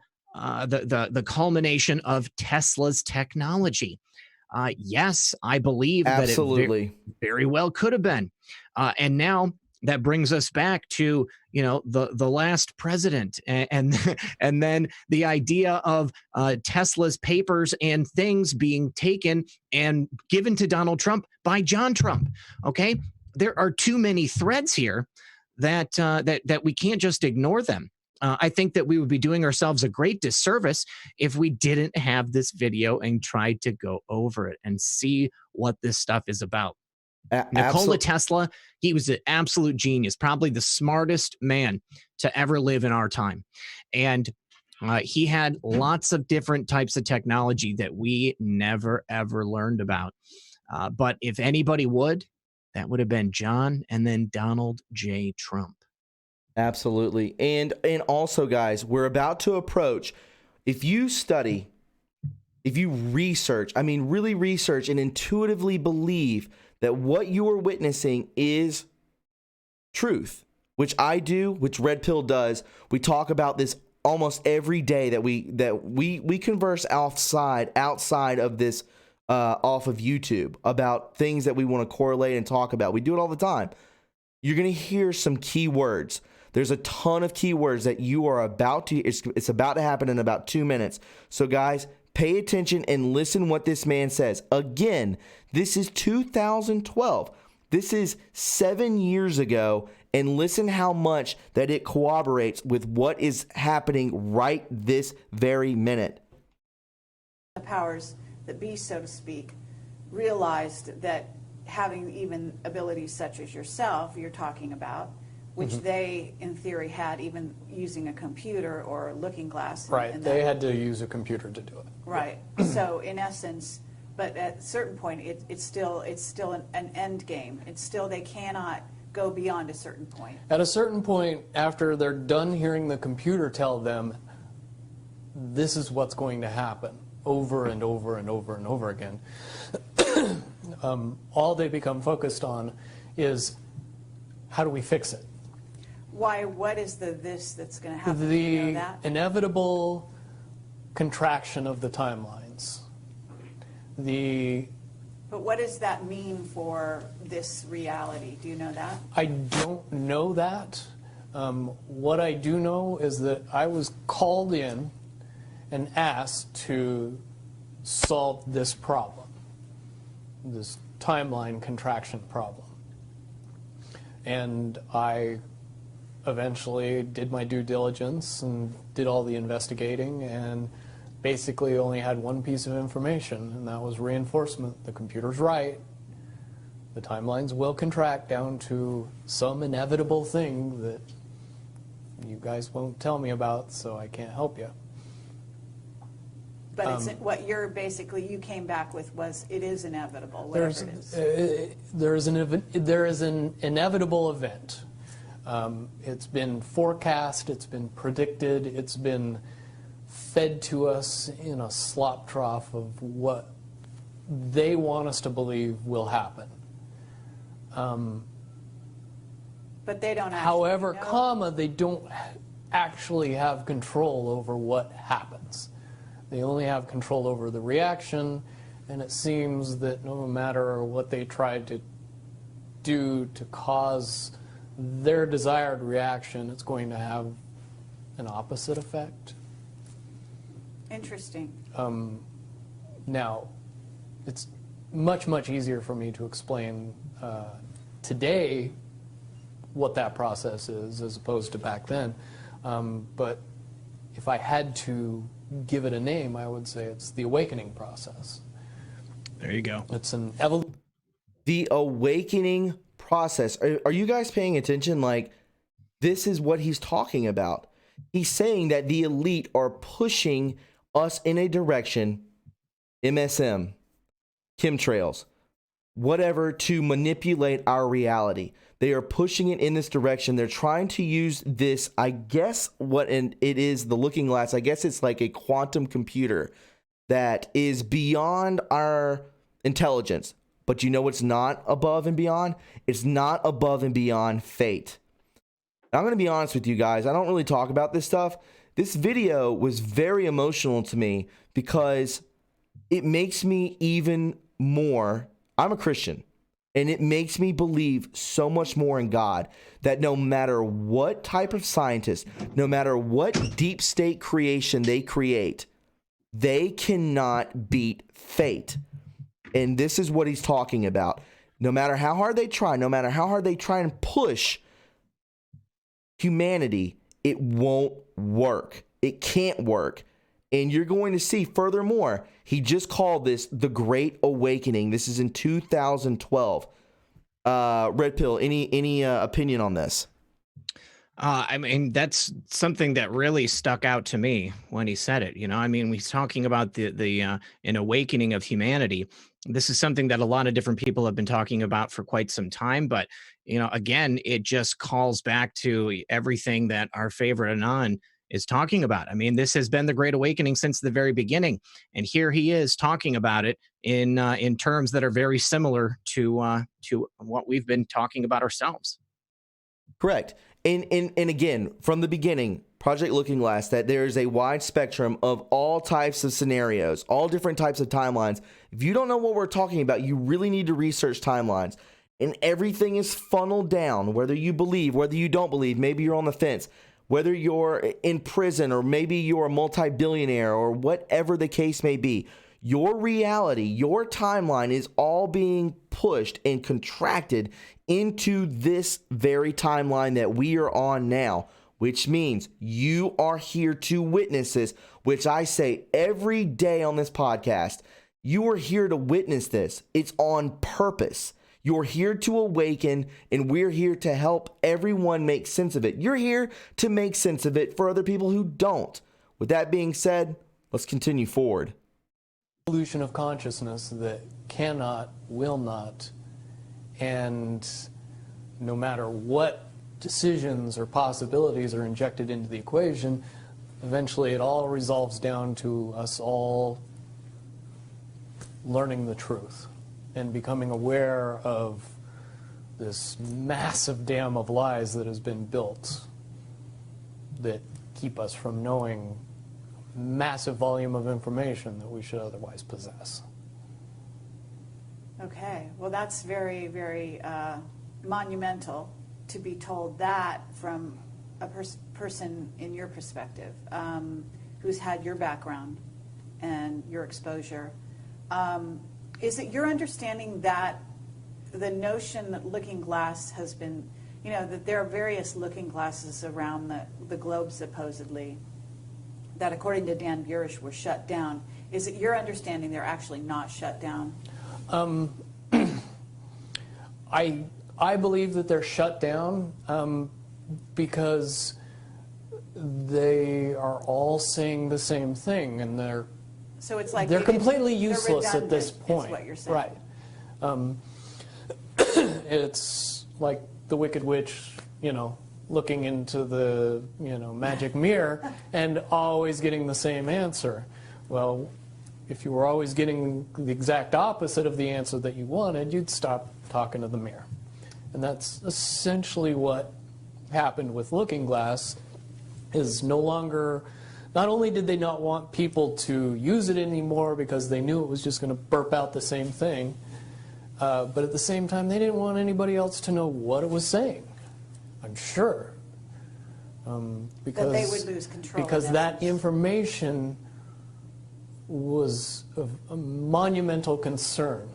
culmination of Tesla's technology. Yes, I believe absolutely that it very well could have been. And now that brings us back to, you know, the last president and then the idea of Tesla's papers and things being taken and given to Donald Trump by John Trump. Okay, there are too many threads here that we can't just ignore them. I think that we would be doing ourselves a great disservice if we didn't have this video and tried to go over it and see what this stuff is about. Nikola Tesla, he was an absolute genius, probably the smartest man to ever live in our time. And he had lots of different types of technology that we never, ever learned about. But if anybody would, that would have been John and then Donald J. Trump. Absolutely. And also, guys, we're about to approach, if you study, if you research, I mean, really research and intuitively believe that what you are witnessing is truth, which I do, which Red Pill does. We talk about this almost every day that we converse outside of this, off of YouTube about things that we want to correlate and talk about. We do it all the time. You're going to hear some keywords. There's a ton of keywords that you are about to, it's about to happen in about 2 minutes. So guys, pay attention and listen what this man says. Again, this is 2012. This is 7 years ago. And listen how much that it corroborates with what is happening right this very minute. The powers that be, so to speak, realized that having even abilities such as yourself, you're talking about, which they, in theory, had even using a computer or a looking glass. Right, they had to use a computer to do it. Right, so in essence, but at a certain point, it's still an end game. It's still, they cannot go beyond a certain point. At a certain point, after they're done hearing the computer tell them, this is what's going to happen, over and over and over and over again, all they become focused on is, how do we fix it? Why? What is this that's going to happen? The you know that? inevitable contraction of the timelines. But what does that mean for this reality? Do you know that? I don't know that. What I do know is that I was called in and asked to solve this problem, this timeline contraction problem. And I eventually did my due diligence and did all the investigating and basically only had one piece of information, and that was reinforcement. The computer's right. The timelines will contract down to some inevitable thing that you guys won't tell me about, so I can't help you. But it's, what you're basically, you came back with was, it is inevitable, whatever it is. There is an inevitable event. It's been forecast, it's been predicted, it's been fed to us in a slop trough of what they want us to believe will happen. But they don't actually However, know. they don't actually have control over what happens. They only have control over the reaction, and it seems that no matter what they try to do to cause their desired reaction, it's going to have an opposite effect. Interesting. Now, it's much, much easier for me to explain today what that process is as opposed to back then. But if I had to give it a name, I would say it's the awakening process. There you go. It's an evolution. The awakening process. Are you guys paying attention? Like, this is what he's talking about. He's saying that the elite are pushing us in a direction, MSM, chemtrails, whatever, to manipulate our reality. They are pushing it in this direction. They're trying to use this, I guess what it is, the looking glass. I guess it's like a quantum computer that is beyond our intelligence. But you know what's not above and beyond? It's not above and beyond fate. I'm going to be honest with you guys. I don't really talk about this stuff. This video was very emotional to me because it makes me even more. I'm a Christian, and it makes me believe so much more in God that no matter what type of scientist, no matter what deep state creation they create, they cannot beat fate. And this is what he's talking about. No matter how hard they try, no matter how hard they try and push humanity, it won't work. It can't work. And you're going to see, furthermore, he just called this the Great Awakening. This is in 2012. Red Pill, any opinion on this? I mean, that's something that really stuck out to me when he said it. You know, I mean, he's talking about the an awakening of humanity. This is something that a lot of different people have been talking about for quite some time. But, you know, again, it just calls back to everything that our favorite Anon is talking about. I mean, this has been the Great Awakening since the very beginning. And here he is talking about it in terms that are very similar to what we've been talking about ourselves. Correct. And again, from the beginning, Project Looking Glass, that there is a wide spectrum of all types of scenarios, all different types of timelines. If you don't know what we're talking about, you really need to research timelines. And everything is funneled down, whether you believe, whether you don't believe, maybe you're on the fence, whether you're in prison or maybe you're a multi-billionaire or whatever the case may be. Your reality, your timeline is all being pushed and contracted into this very timeline that we are on now, which means you are here to witness this, which I say every day on this podcast. You are here to witness this. It's on purpose. You're here to awaken, and we're here to help everyone make sense of it. You're here to make sense of it for other people who don't. With that being said, let's continue forward. Evolution of consciousness that cannot, will not, and no matter what decisions or possibilities are injected into the equation, eventually it all resolves down to us all learning the truth and becoming aware of this massive dam of lies that has been built that keep us from knowing massive volume of information that we should otherwise possess. Okay, well that's very, very monumental to be told that from a person in your perspective, who's had your background and your exposure. Is it your understanding that the notion that Looking Glass has been, you know, that there are various looking glasses around the globe supposedly, that according to Dan Burish were shut down. Is it your understanding they're actually not shut down? I believe that they're shut down because they are all saying the same thing, and So it's like they're completely useless at this redundant, point. is what you're saying. Right. It's like the Wicked Witch, looking into the, magic mirror and always getting the same answer. Well, if you were always getting the exact opposite of the answer that you wanted, you'd stop talking to the mirror. And that's essentially what happened with Looking Glass, is no longer, not only did they not want people to use it anymore because they knew it was just going to burp out the same thing, but at the same time, they didn't want anybody else to know what it was saying, I'm sure. Because, that they would lose control. Because that information was of a monumental concern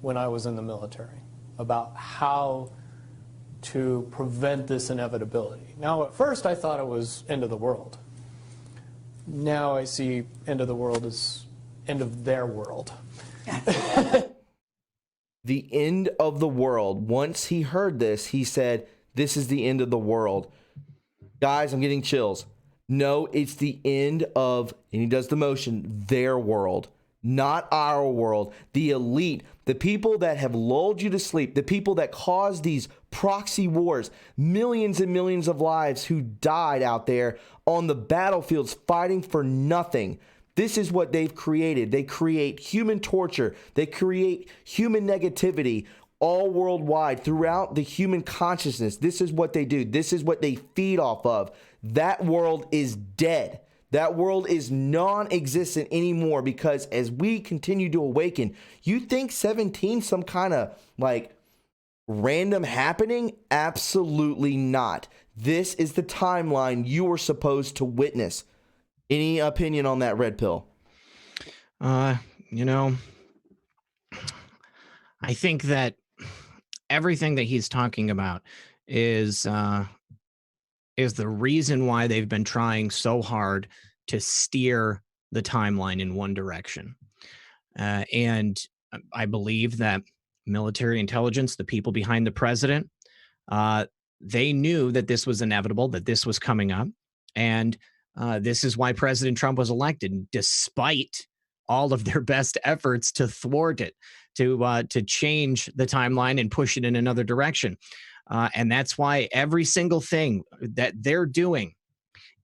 when I was in the military about how to prevent this inevitability. Now, at first, I thought it was end of the world. Now I see end of the world as end of their world. The end of the world. Once he heard this, he said, this is the end of the world. Guys, I'm getting chills. No, it's the end of, and he does the motion, their world, not our world. The elite, the people that have lulled you to sleep, the people that caused these proxy wars, millions and millions of lives who died out there on the battlefields fighting for nothing. This is what they've created. They create human torture. They create human negativity all worldwide throughout the human consciousness. This is what they do. This is what they feed off of. That world is dead. That world is non-existent anymore, because as we continue to awaken, you think 17 some kind of like random happening? Absolutely not. This is the timeline you were supposed to witness. Any opinion on that, Red Pill? I think that everything that he's talking about is the reason why they've been trying so hard to steer the timeline in one direction. And I believe that military intelligence, the people behind the president, they knew that this was inevitable, that this was coming up. And this is why President Trump was elected, despite all of their best efforts to thwart it, to change the timeline and push it in another direction. And that's why every single thing that they're doing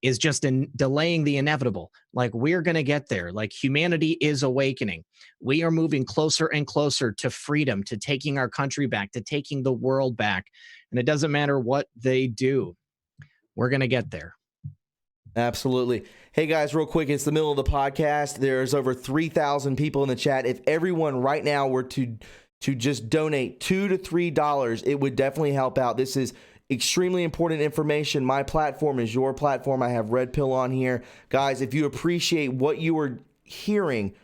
is just delaying the inevitable. Like, we're going to get there. Like, humanity is awakening. We are moving closer and closer to freedom, to taking our country back, to taking the world back. And it doesn't matter what they do. We're going to get there. Absolutely. Hey guys, real quick, it's the middle of the podcast. There's over 3,000 people in the chat. If everyone right now were to just donate $2 to $3, it would definitely help out. This is extremely important information. My platform is your platform. I have Red Pill on here. Guys, if you appreciate what you are hearing,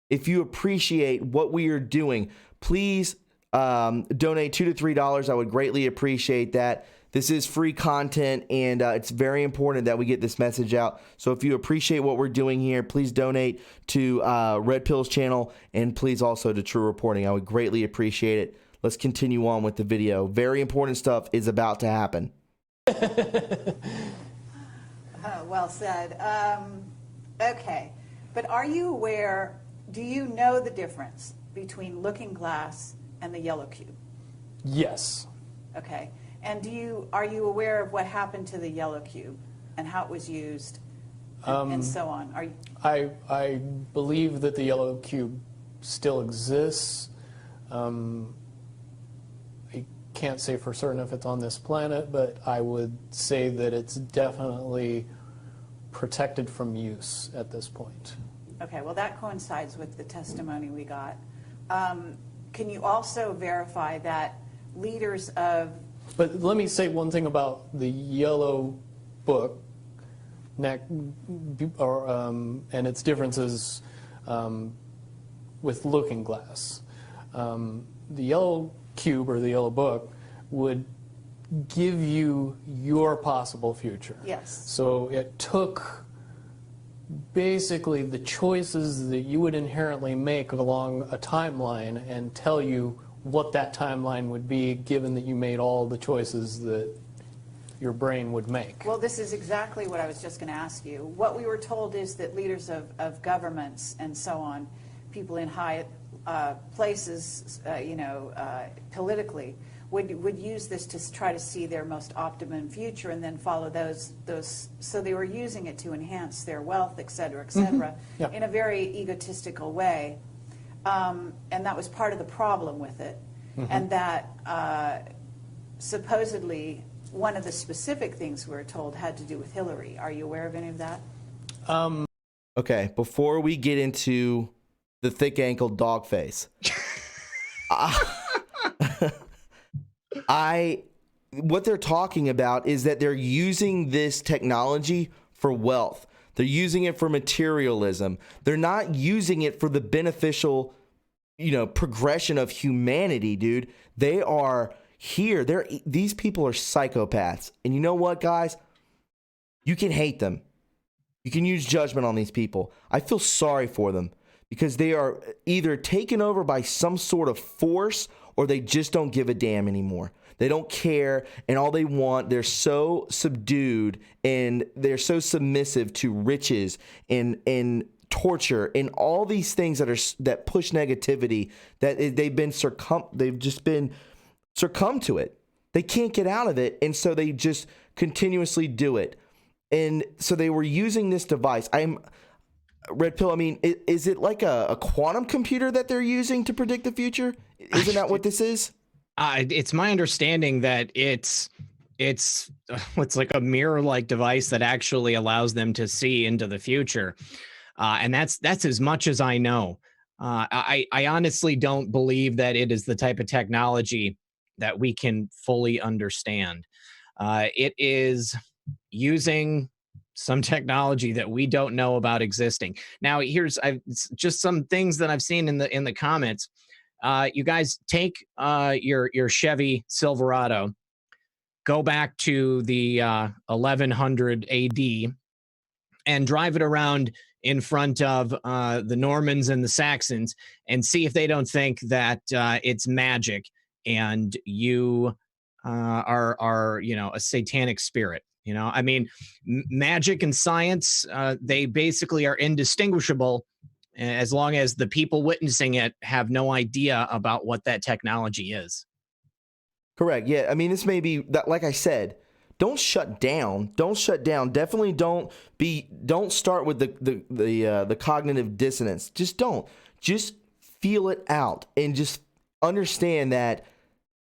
if you appreciate what we are doing, please donate $2 to $3. I would greatly appreciate that. This is free content, and it's very important that we get this message out. So if you appreciate what we're doing here, please donate to Red Pill's channel, and please also to True Reporting. I would greatly appreciate it. Let's continue on with the video. Very important stuff is about to happen. Well said. Okay, but are you aware, do you know the difference between Looking Glass and the yellow cube? Yes. Okay. And are you aware of what happened to the yellow cube and how it was used and so on? I believe that the yellow cube still exists. I can't say for certain if it's on this planet, but I would say that it's definitely protected from use at this point. Okay, well that coincides with the testimony we got. Can you also verify that leaders of... But let me say one thing about the yellow book and its differences with Looking Glass. The yellow cube or the yellow book would give you your possible future. Yes. So it took basically the choices that you would inherently make along a timeline and tell you what that timeline would be, given that you made all the choices that your brain would make. Well, this is exactly what I was just going to ask you. What we were told is that leaders of governments and so on, people in high places, politically, would use this to try to see their most optimum future and then follow those. So they were using it to enhance their wealth, et cetera, Yeah. in a very egotistical way. And that was part of the problem with it. And that supposedly one of the specific things we were told had to do with Hillary. Are you aware of any of that? Okay, before we get into the thick-ankled dog face, what they're talking about is that they're using this technology for wealth. They're using it for materialism. They're not using it for the beneficial, progression of humanity, dude. They are here. These people are psychopaths. And you know what, guys? You can hate them. You can use judgment on these people. I feel sorry for them because they are either taken over by some sort of force or they just don't give a damn anymore. They don't care, and all they want, they're so subdued and they're so submissive to riches and torture and all these things that push negativity that they've just been succumbed to it. They can't get out of it, and so they just continuously do it. And so they were using this device. Red Pill, I mean, is it like a quantum computer that they're using to predict the future? Isn't that what this is? It's my understanding that it's like a mirror-like device that actually allows them to see into the future, and that's as much as I know. I honestly don't believe that it is the type of technology that we can fully understand. It is using some technology that we don't know about existing. Now, here's just some things that I've seen in the comments. You guys take your Chevy Silverado, go back to the 1100 AD, and drive it around in front of the Normans and the Saxons, and see if they don't think that it's magic and you are a satanic spirit. I mean, magic and science, they basically are indistinguishable as long as the people witnessing it have no idea about what that technology is. Correct. Yeah. I mean, this may be that, like I said, don't shut down. Don't shut down. Definitely don't start with the cognitive dissonance. Just don't. Just feel it out and just understand that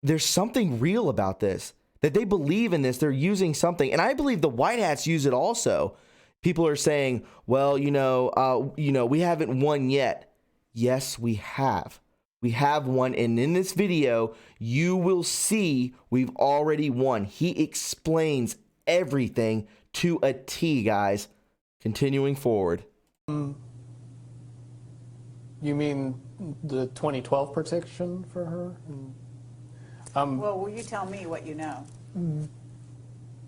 there's something real about this, that they believe in this. They're using something. And I believe the white hats use it also. People are saying, well, we haven't won yet. Yes, we have. We have won. And in this video, you will see we've already won. He explains everything to a T, guys. Continuing forward. You mean the 2012 prediction for her? Well, will you tell me what you know?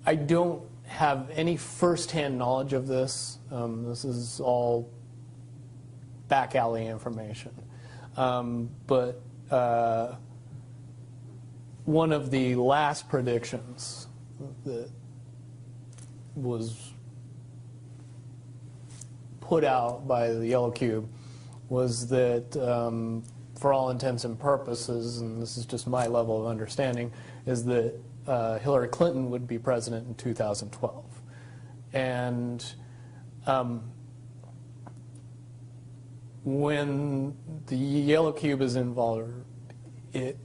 I don't have any firsthand knowledge of this. This is all back alley information. But one of the last predictions that was put out by the Yellow Cube was that, for all intents and purposes, and this is just my level of understanding, is that Hillary Clinton would be president in 2012. And when the Yellow Cube is involved, it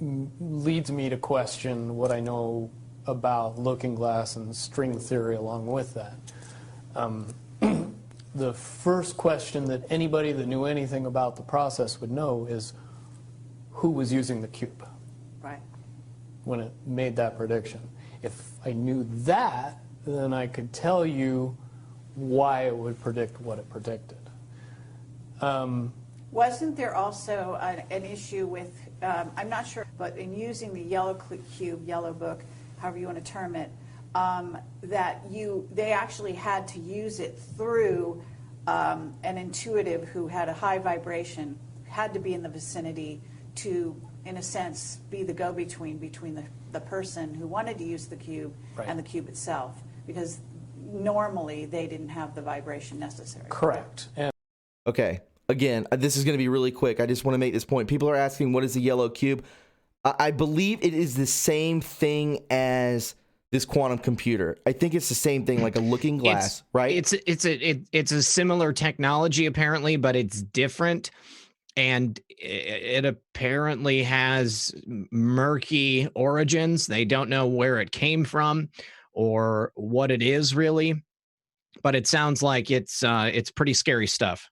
leads me to question what I know about looking glass and string theory along with that. The first question that anybody that knew anything about the process would know is who was using the cube when it made that prediction. If I knew that, then I could tell you why it would predict what it predicted. Wasn't there also an issue with, I'm not sure, but in using the Yellow Cube, Yellow Book, however you want to term it, that they actually had to use it through an intuitive who had a high vibration, had to be in the vicinity to in a sense, be the go-between between the person who wanted to use the cube and the cube itself, because normally they didn't have the vibration necessary. Correct. And Okay. Again, this is going to be really quick. I just want to make this point. People are asking, what is the yellow cube? I believe it is the same thing as this quantum computer. I think it's the same thing, like a looking glass, right? It's a similar technology apparently, but it's different, and it apparently has murky origins. They don't know where it came from or what it is really, but it sounds like it's pretty scary stuff.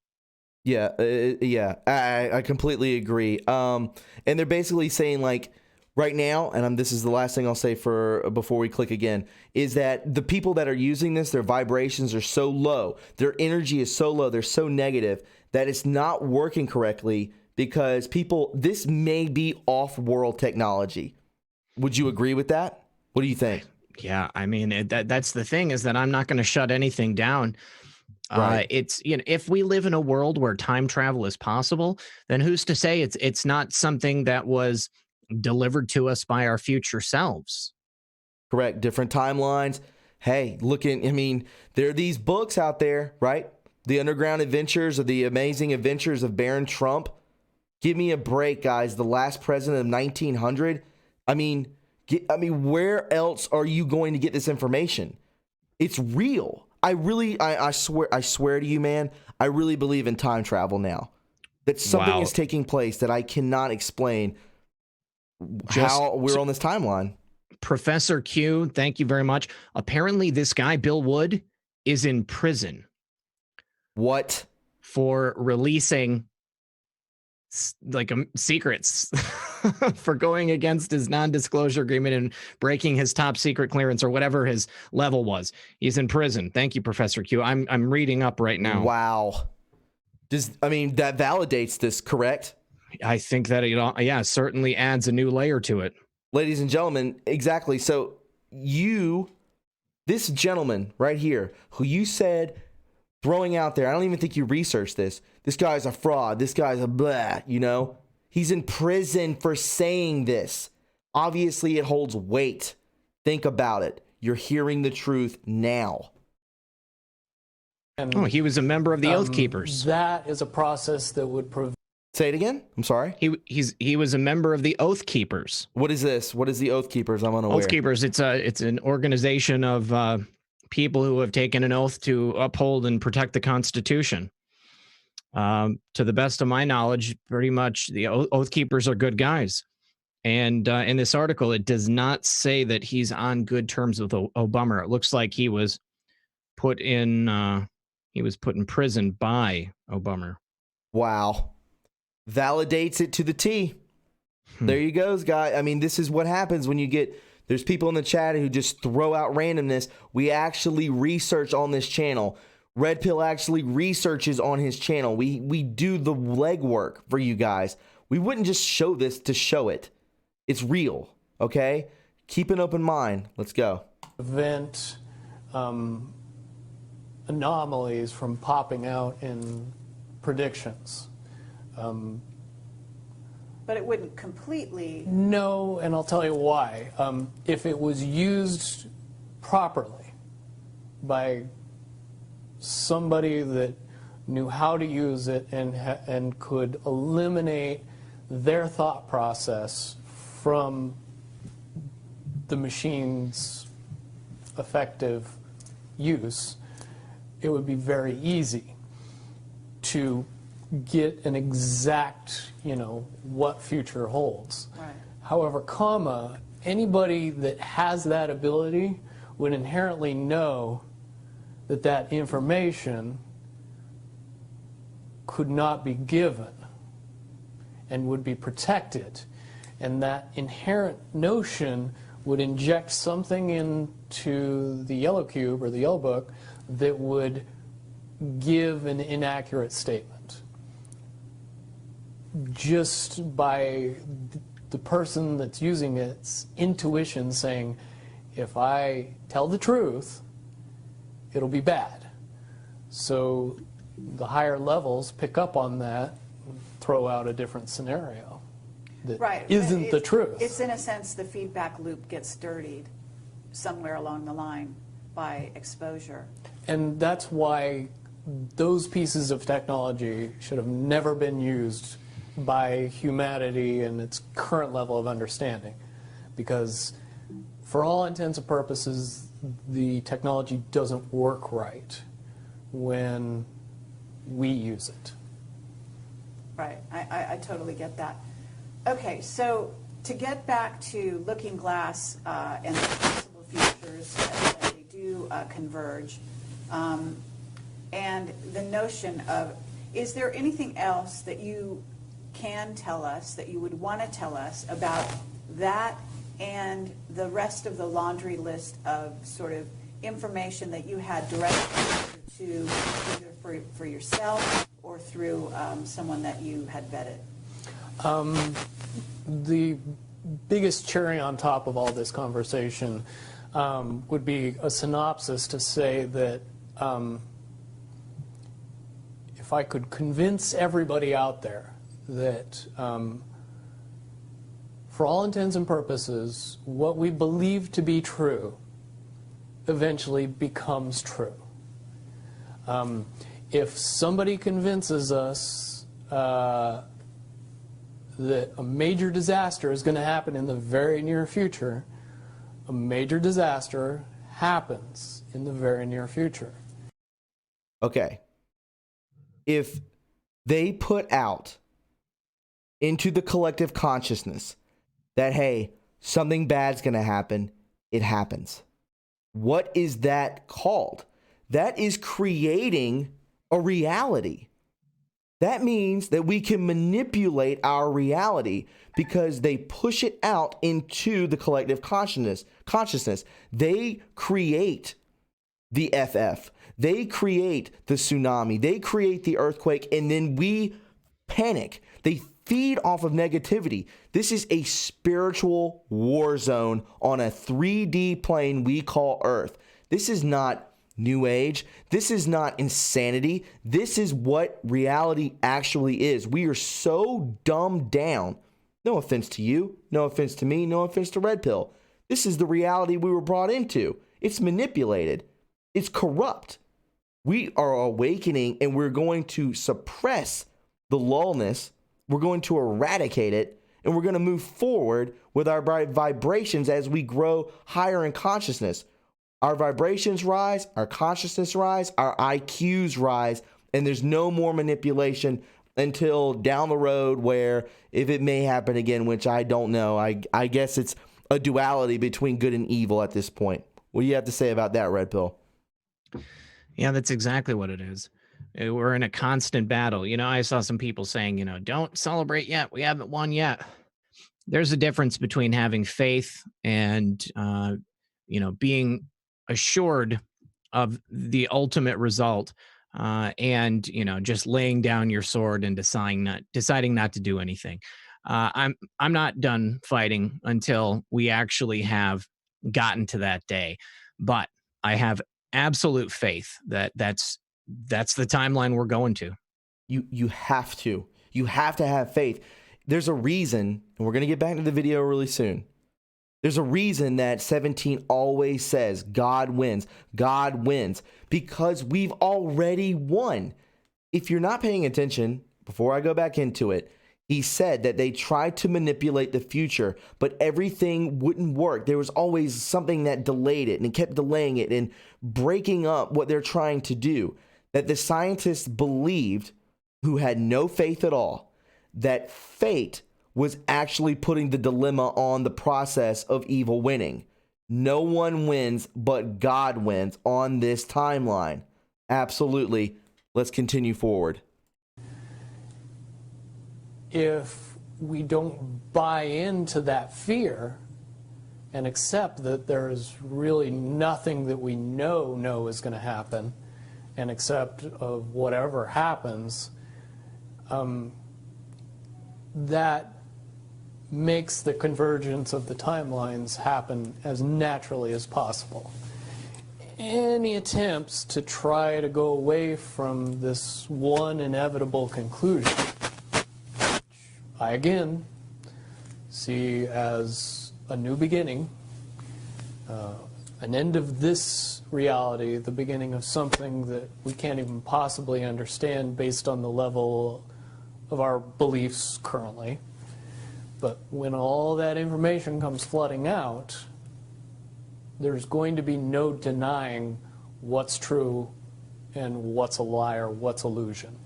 Yeah, I completely agree. And they're basically saying, like, right now, and this is the last thing I'll say before we click again, is that the people that are using this, their vibrations are so low, their energy is so low, they're so negative that it's not working correctly, because this may be off-world technology. Would you agree with that? What do you think? Yeah, I mean, that's the thing, is that I'm not going to shut anything down. Right. It's, if we live in a world where time travel is possible, then who's to say it's not something that was delivered to us by our future selves? Correct. Different timelines. Hey, there are these books out there, right? The Underground Adventures, or The Amazing Adventures of Baron Trump. Give me a break, guys. The last president of 1900. Where else are you going to get this information? It's real. I swear to you, man, I really believe in time travel now. That something is taking place that I cannot explain how we're on this timeline. Professor Q, thank you very much. Apparently, this guy, Bill Wood, is in prison. What? For releasing secrets. For going against his non-disclosure agreement and breaking his top secret clearance, or whatever his level was. He's in prison. Thank you, Professor Q. I'm reading up right now. Wow. That validates this, correct? I think that it certainly adds a new layer to it. Ladies and gentlemen, exactly. So this gentleman right here, who you said throwing out there, I don't even think you researched this. This guy's a fraud. This guy's a blah, He's in prison for saying this. Obviously, it holds weight. Think about it. You're hearing the truth now. He was a member of the Oath Keepers. That is a process that would prevent. Say it again. I'm sorry. He was a member of the Oath Keepers. What is this? What is the Oath Keepers? I'm unaware. Oath Keepers. It's an organization of people who have taken an oath to uphold and protect the Constitution. To the best of my knowledge, pretty much the Oath Keepers are good guys. And in this article, it does not say that he's on good terms with Obama. It looks like he was put in prison by Obama. Wow. Validates it to the T. There you go, guys. This is what happens when there's people in the chat who just throw out randomness. We actually research on this channel. Red Pill actually researches on his channel. We do the legwork for you guys. We wouldn't just show this to show it. It's real, okay? Keep an open mind. Let's go. Prevent anomalies from popping out in predictions. But it wouldn't completely. No, and I'll tell you why. If it was used properly by somebody that knew how to use it and could eliminate their thought process from the machine's effective use, it would be very easy to get an exact, what future holds. Right. However, anybody that has that ability would inherently know that information could not be given and would be protected. And that inherent notion would inject something into the yellow cube or the yellow book that would give an inaccurate statement. Just by the person that's using its intuition saying, if I tell the truth, it'll be bad. So the higher levels pick up on that, throw out a different scenario. that Right. isn't the truth. It's in a sense the feedback loop gets dirtied somewhere along the line by exposure. And that's why those pieces of technology should have never been used by humanity in its current level of understanding. Because for all intents and purposes, the technology doesn't work right when we use it. Right, I totally get that. Okay, so to get back to Looking Glass and the possible futures that they do converge, and the notion of, is there anything else that you can tell us, that you would want to tell us about that and the rest of the laundry list of sort of information that you had direct to either for yourself or through someone that you had vetted? The biggest cherry on top of all this conversation would be a synopsis to say that if I could convince everybody out there that for all intents and purposes, what we believe to be true eventually becomes true. If somebody convinces us that a major disaster is going to happen in the very near future, a major disaster happens in the very near future. Okay. If they put out into the collective consciousness that, hey, something bad's going to happen, it happens. What is that called? That is creating a reality. That means that we can manipulate our reality because they push it out into the collective consciousness. They create the FF. They create the tsunami. They create the earthquake, and then we panic. They feed off of negativity. This is a spiritual war zone on a 3D plane we call Earth. This is not New Age. This is not insanity. This is what reality actually is. We are so dumbed down. No offense to you. No offense to me. No offense to Red Pill. This is the reality we were brought into. It's manipulated. It's corrupt. We are awakening, and we're going to suppress the lullness. We're going to eradicate it, and we're going to move forward with our vibrations as we grow higher in consciousness. Our vibrations rise, our consciousness rise, our IQs rise, and there's no more manipulation until down the road where, if it may happen again, which I don't know, I guess it's a duality between good and evil at this point. What do you have to say about that, Red Pill? Yeah, that's exactly what it is. We're in a constant battle. You know, I saw some people saying, you know, don't celebrate yet. We haven't won yet. There's a difference between having faith and, you know, being assured of the ultimate result and, you know, just laying down your sword and deciding not to do anything. I'm not done fighting until we actually have gotten to that day. But I have absolute faith that that's the timeline we're going to. You have to have faith. There's a reason, and we're going to get back to the video really soon. There's a reason that 17 always says God wins, because we've already won. If you're not paying attention, before I go back into it, he said that they tried to manipulate the future, but everything wouldn't work. There was always something that delayed it, and it kept delaying it and breaking up what they're trying to do. That the scientists believed, who had no faith at all, that fate was actually putting the dilemma on the process of evil winning. No one wins, but God wins on this timeline. Absolutely. Let's continue forward. If we don't buy into that fear and accept that there is really nothing that we know is going to happen, and accept of whatever happens, that makes the convergence of the timelines happen as naturally as possible. Any attempts to try to go away from this one inevitable conclusion, I again see as a new beginning, an end of this reality, the beginning of something that we can't even possibly understand based on the level of our beliefs currently. But when all that information comes flooding out, there's going to be no denying what's true and what's a lie or what's illusion.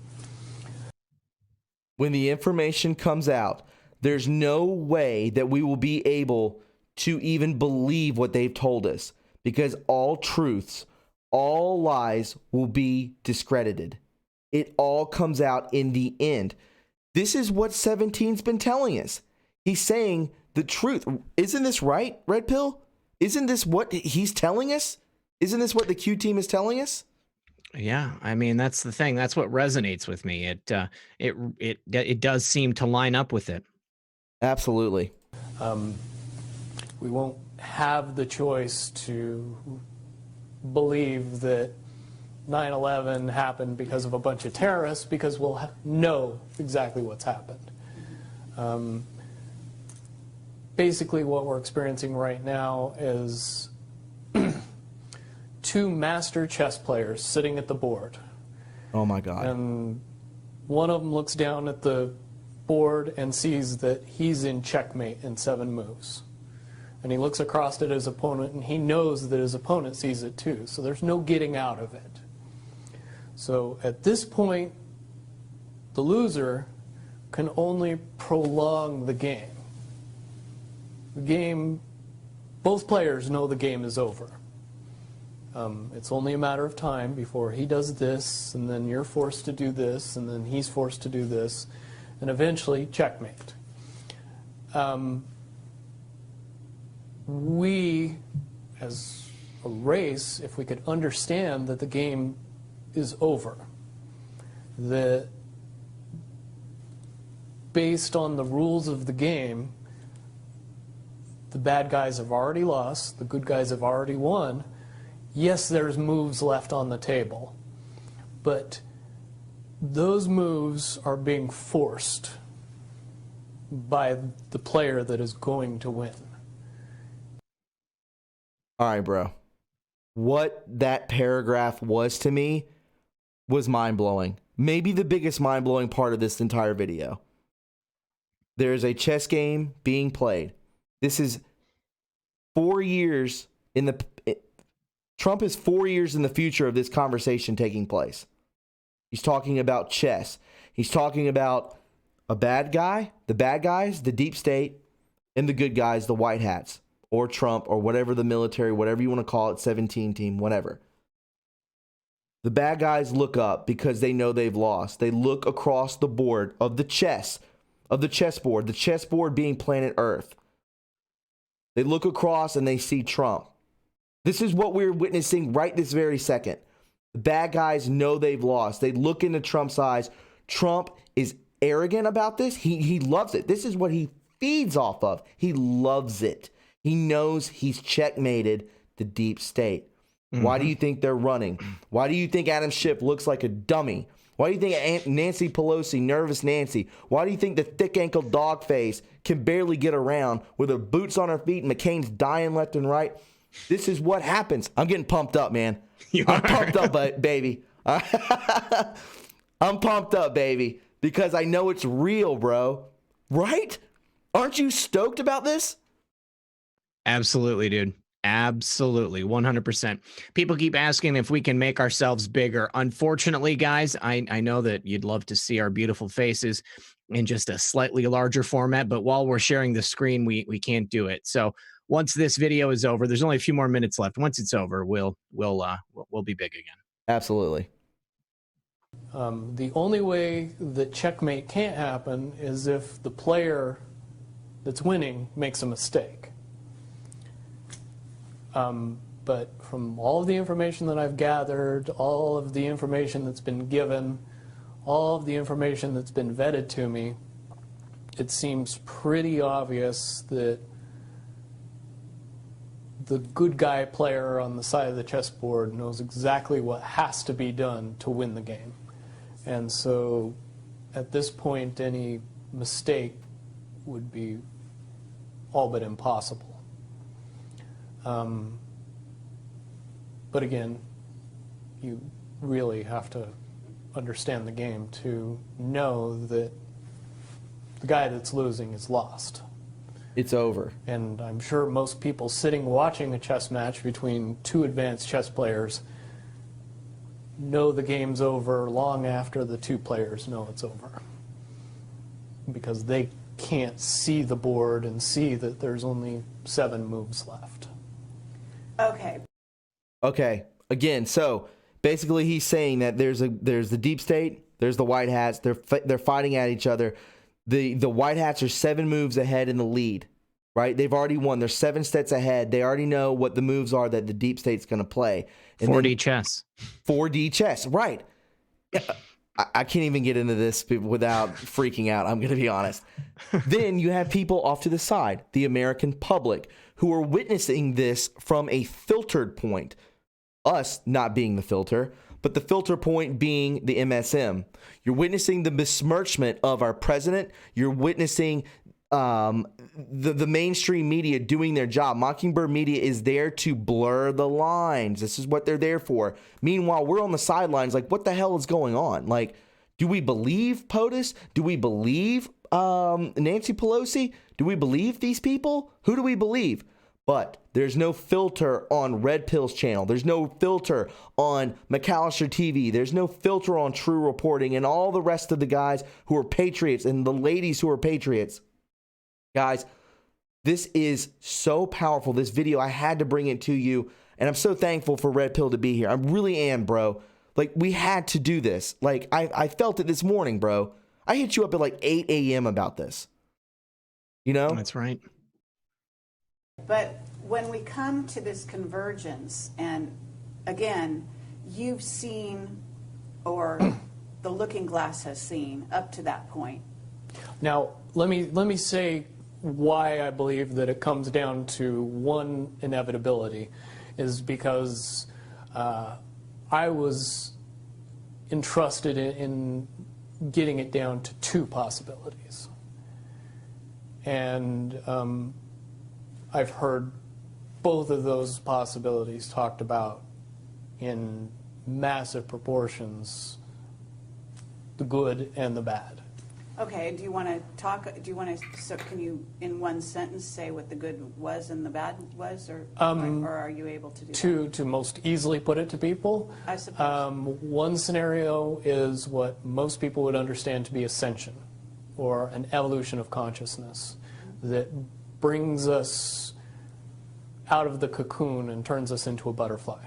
When the information comes out, there's no way that we will be able to even believe what they've told us, because all truths, all lies will be discredited. It all comes out in the end. This is what 17's been telling us. He's saying the truth. Isn't this right, Red Pill? Isn't this what he's telling us? Isn't this what the Q team is telling us? Yeah, I mean, that's the thing. That's what resonates with me. It does seem to line up with it. Absolutely. We won't have the choice to believe that 9/11 happened because of a bunch of terrorists, because we'll know exactly what's happened. Basically, what we're experiencing right now is two master chess players sitting at the board. Oh my God. And one of them looks down at the board and sees that he's in checkmate in 7 moves. And he looks across at his opponent and he knows that his opponent sees it too. So there's no getting out of it. So at this point, the loser can only prolong the game. The game, both players know the game is over. It's only a matter of time before he does this, and then you're forced to do this, and then he's forced to do this, and eventually checkmate. We, as a race, if we could understand that the game is over, that based on the rules of the game, the bad guys have already lost, the good guys have already won. Yes, there's moves left on the table, but those moves are being forced by the player that is going to win. All right, bro. What that paragraph was to me was mind-blowing. Maybe the biggest mind-blowing part of this entire video. There's a chess game being played. This is 4 years in the... Trump is 4 years in the future of this conversation taking place. He's talking about chess. He's talking about a bad guy, the bad guys, the deep state, and the good guys, the white hats, or Trump, or whatever the military, whatever you want to call it, 17 team, whatever. The bad guys look up because they know they've lost. They look across the board of the chessboard, the chessboard being planet Earth. They look across and they see Trump. This is what we're witnessing right this very second. The bad guys know they've lost. They look into Trump's eyes. Trump is arrogant about this. He loves it. This is what he feeds off of. He loves it. He knows he's checkmated the deep state. Mm-hmm. Why do you think they're running? Why do you think Adam Schiff looks like a dummy? Why do you think Nancy Pelosi, nervous Nancy? Why do you think the thick-ankle dog face can barely get around with her boots on her feet and McCain's dying left and right? This is what happens. I'm getting pumped up, man. I'm pumped up, baby. I'm pumped up, baby, because I know it's real, bro. Right? Aren't you stoked about this? Absolutely, dude. Absolutely. 100%. People keep asking if we can make ourselves bigger. Unfortunately, guys, I know that you'd love to see our beautiful faces in just a slightly larger format, but while we're sharing the screen, we can't do it. So once this video is over, there's only a few more minutes left. Once it's over, we'll be big again. Absolutely. The only way that checkmate can't happen is if the player that's winning makes a mistake. But from all of the information that I've gathered, all of the information that's been given, all of the information that's been vetted to me, it seems pretty obvious that the good guy player on the side of the chessboard knows exactly what has to be done to win the game. And so at this point, any mistake would be all but impossible. But again, you really have to understand the game to know that the guy that's losing is lost. It's over. And I'm sure most people sitting watching a chess match between two advanced chess players know the game's over long after the two players know it's over. Because they can't see the board and see that there's only 7 moves left. Okay. Okay. Again, so basically he's saying that there's the deep state, there's the white hats, they're fighting at each other. The white hats are 7 moves ahead in the lead, right? They've already won. They're 7 sets ahead. They already know what the moves are that the deep state's going to play. And 4D chess. 4D chess, right. I can't even get into this without freaking out. I'm going to be honest. Then you have people off to the side, the American public, who are witnessing this from a filtered point. Us not being the filter, but the filter point being the MSM. You're witnessing the besmirchment of our president. You're witnessing the mainstream media doing their job. Mockingbird Media is there to blur the lines. This is what they're there for. Meanwhile, we're on the sidelines like, what the hell is going on? Like, do we believe POTUS? Do we believe Nancy Pelosi? Do we believe these people? Who do we believe? But there's no filter on Red Pill's channel. There's no filter on McAllister TV. There's no filter on True Reporting and all the rest of the guys who are patriots and the ladies who are patriots. Guys, this is so powerful. This video, I had to bring it to you. And I'm so thankful for Red Pill to be here. I really am, bro. Like, we had to do this. Like, I felt it this morning, bro. I hit you up at like 8 a.m. about this. You know? That's right. But when we come to this convergence, and again, you've seen, or the looking glass has seen up to that point. Now, let me say why I believe that it comes down to one inevitability is because I was entrusted in getting it down to 2 possibilities. And I've heard both of those possibilities talked about in massive proportions, the good and the bad. Okay, do you want to talk, so can you in one sentence say what the good was and the bad was, or are you able to do that? To most easily put it to people, I suppose. One scenario is what most people would understand to be ascension, or an evolution of consciousness that brings us out of the cocoon and turns us into a butterfly.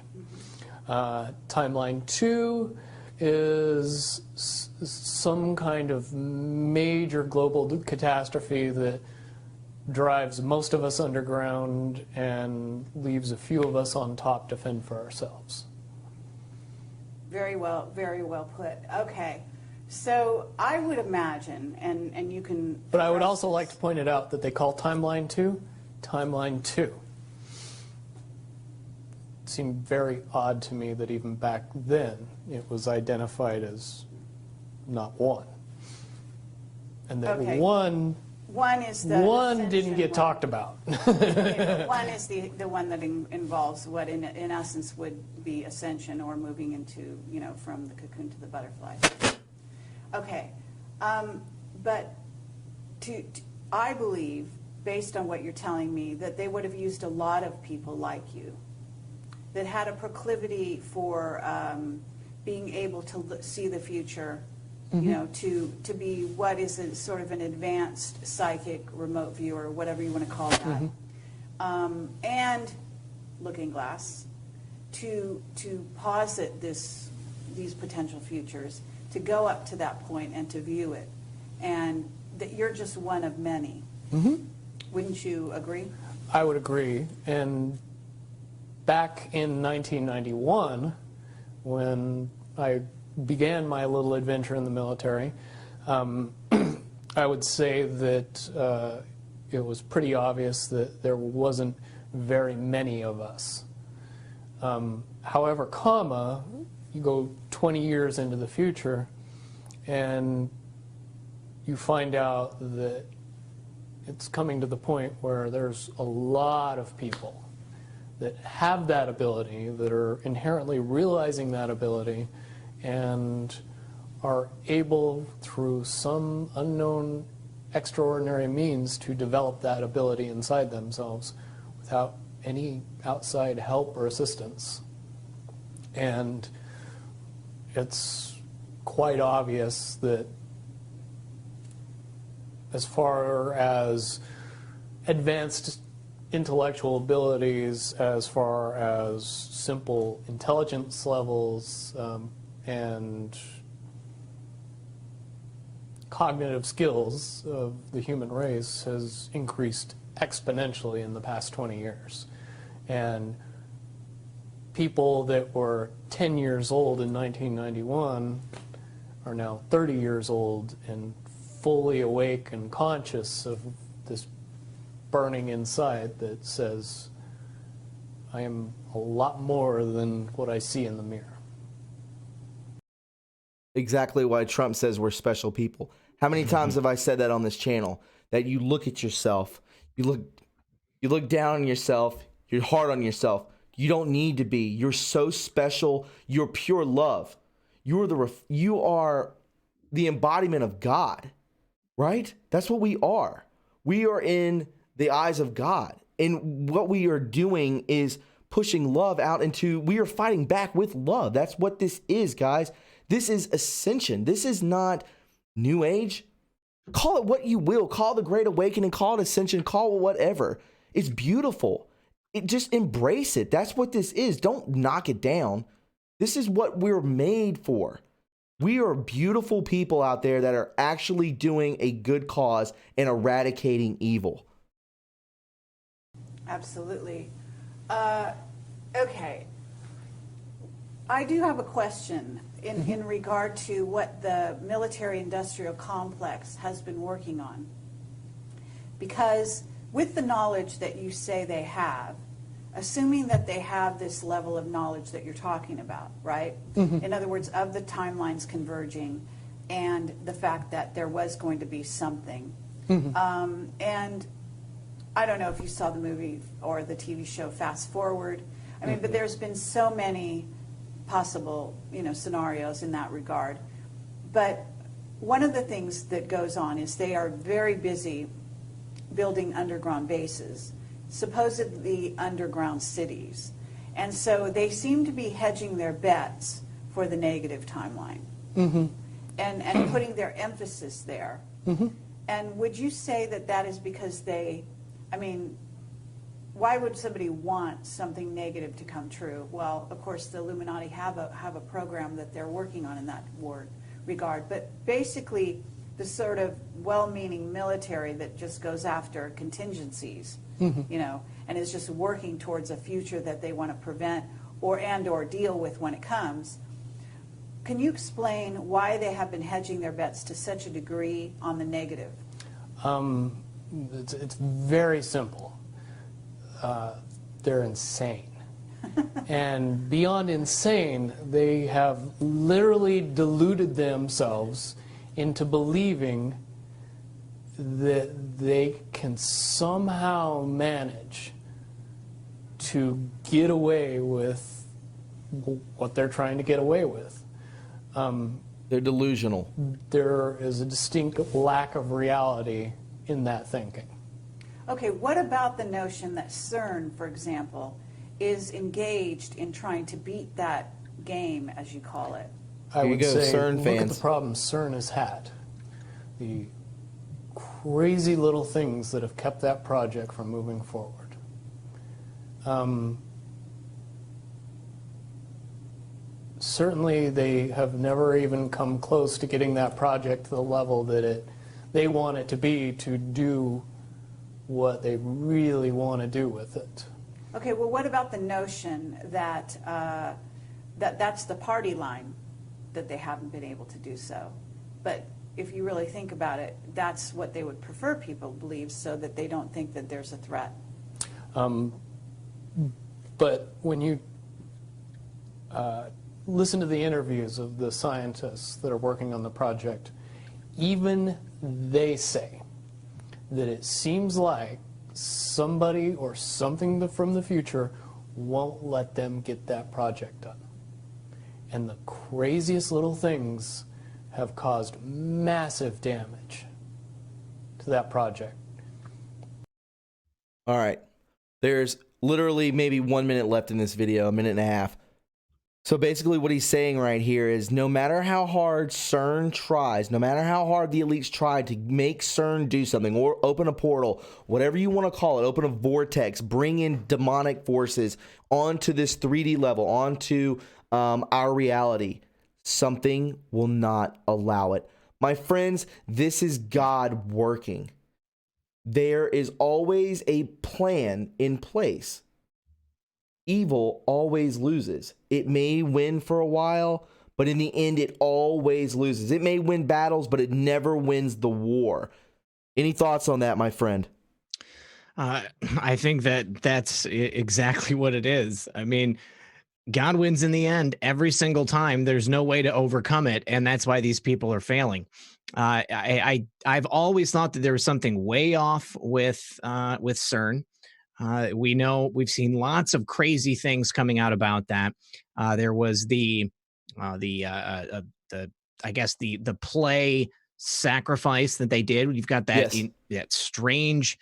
Timeline 2 is some kind of major global catastrophe that drives most of us underground and leaves a few of us on top to fend for ourselves. Very well put. Okay, so I would imagine, and you can... But I would also like to point it out that they call Timeline 2, Timeline 2. It seemed very odd to me that even back then it was identified as not 1. And that Okay. one is the didn't ascension get one. talked about. Okay, but 1 is the one that involves what in essence would be ascension, or moving into, from the cocoon to the butterfly. Okay, but I believe, based on what you're telling me, that they would have used a lot of people like you that had a proclivity for being able to see the future, to be what is a sort of an advanced psychic remote viewer, whatever you want to call that, and looking glass, to posit these potential futures, to go up to that point and to view it, and that you're just one of many. Wouldn't you agree? I would agree. And back in 1991, when I began my little adventure in the military, I would say that it was pretty obvious that there wasn't very many of us. However, you go 20 years into the future and you find out that it's coming to the point where there's a lot of people that have that ability, that are inherently realizing that ability, and are able, through some unknown extraordinary means, to develop that ability inside themselves without any outside help or assistance. And it's quite obvious that as far as advanced intellectual abilities, as far as simple intelligence levels, and cognitive skills of the human race has increased exponentially in the past 20 years. And people that were 10 years old in 1991 are now 30 years old and fully awake and conscious of this burning inside that says, I am a lot more than what I see in the mirror. Exactly why Trump says we're special people. How many times have I said that on this channel? That you look at yourself, you look down on yourself, you're hard on yourself. You don't need to be. You're so special. You're pure love. You are the embodiment of God, right? That's what we are. We are in the eyes of God. And what we are doing is pushing love out into, we are fighting back with love. That's what this is, guys. This is ascension. This is not New Age. Call it what you will. Call it the Great Awakening. Call it ascension. Call it whatever. It's beautiful. Just embrace it. That's what this is. Don't knock it down. This is what we're made for. We are beautiful people out there that are actually doing a good cause and eradicating evil. Absolutely. Okay. I do have a question in regard to what the military-industrial complex has been working on. Because with the knowledge that you say they have, assuming that they have this level of knowledge that you're talking about, right? In other words, of the timelines converging and the fact that there was going to be something. And I don't know if you saw the movie or the TV show Fast Forward. I mean, but there's been so many possible, scenarios in that regard. But one of the things that goes on is they are very busy building underground bases, supposedly underground cities. And so they seem to be hedging their bets for the negative timeline and putting their emphasis there. And would you say that that is because why would somebody want something negative to come true? Well, of course, the Illuminati have a program that they're working on in that regard. But basically, the sort of well-meaning military that just goes after contingencies, and is just working towards a future that they want to prevent or deal with when it comes. Can you explain why they have been hedging their bets to such a degree on the negative? It's very simple. They're insane. And beyond insane, they have literally deluded themselves into believing that they can somehow manage to get away with what they're trying to get away with. They're delusional. There is a distinct lack of reality in that thinking. Okay, what about the notion that CERN, for example, is engaged in trying to beat that game, as you call it? I would say, CERN look fans. at the problem CERN has had. The crazy little things that have kept that project from moving forward. Certainly, they have never even come close to getting that project to the level that they want it to be to do what they really want to do with it. Okay, well, what about the notion that that's the party line, that they haven't been able to do so? But if you really think about it, that's what they would prefer people believe, so that they don't think that there's a threat. But when you listen to the interviews of the scientists that are working on the project, even they say that it seems like somebody or something from the future won't let them get that project done. And the craziest little things have caused massive damage to that project. All right. There's literally maybe 1 minute left in this video, a minute and a half. So basically what he's saying right here is no matter how hard CERN tries, no matter how hard the elites try to make CERN do something or open a portal, whatever you want to call it, open a vortex, bring in demonic forces onto this 3D level, onto our reality, something will not allow it. My friends, this is God working. There is always a plan in place. Evil always loses. It may win for a while, but in the end, it always loses. It may win battles, but it never wins the war. Any thoughts on that, my friend? I think that's exactly what it is. I mean, God wins in the end every single time. There's no way to overcome it, and that's why these people are failing. I've always thought that there was something way off with CERN. We know we've seen lots of crazy things coming out about that. There was the play sacrifice that they did. You've got that that strange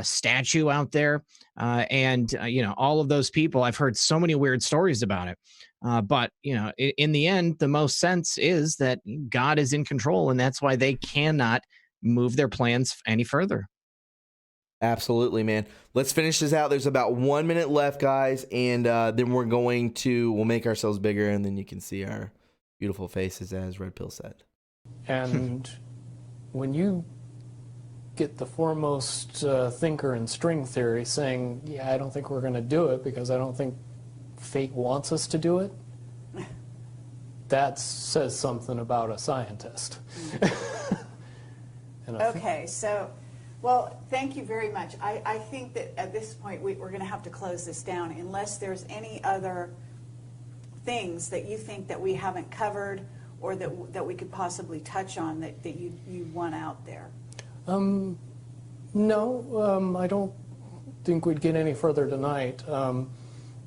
statue out there, and all of those people. I've heard so many weird stories about it. But in the end, the most sense is that God is in control, and that's why they cannot move their plans any further. Absolutely, man. Let's finish this out. There's about 1 minute left, guys, and then we'll make ourselves bigger, and then you can see our beautiful faces, as Red Pill said. And when you get the foremost thinker in string theory saying, yeah, I don't think we're going to do it because I don't think fate wants us to do it, that says something about a scientist. Okay, so... Well, thank you very much. I think that at this point we're going to have to close this down unless there's any other things that you think that we haven't covered or that we could possibly touch on that you want out there. No, I don't think we'd get any further tonight.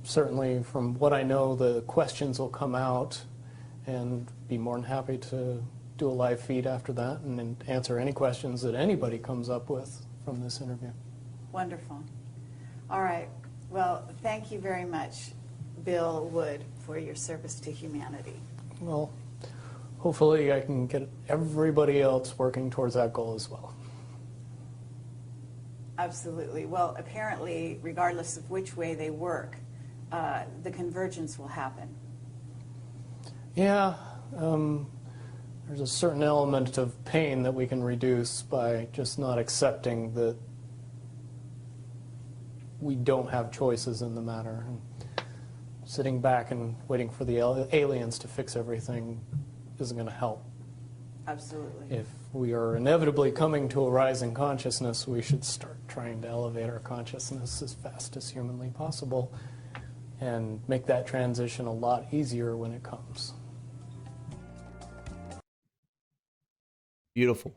Certainly from what I know, the questions will come out and be more than happy to do a live feed after that and answer any questions that anybody comes up with from this interview. Wonderful. All right. Well, thank you very much, Bill Wood, for your service to humanity. Well, hopefully I can get everybody else working towards that goal as well. Absolutely. Well, apparently, regardless of which way they work, the convergence will happen. Yeah. There's a certain element of pain that we can reduce by just not accepting that we don't have choices in the matter. And sitting back and waiting for the aliens to fix everything isn't going to help. Absolutely. If we are inevitably coming to a rising consciousness, we should start trying to elevate our consciousness as fast as humanly possible and make that transition a lot easier when it comes. Beautiful.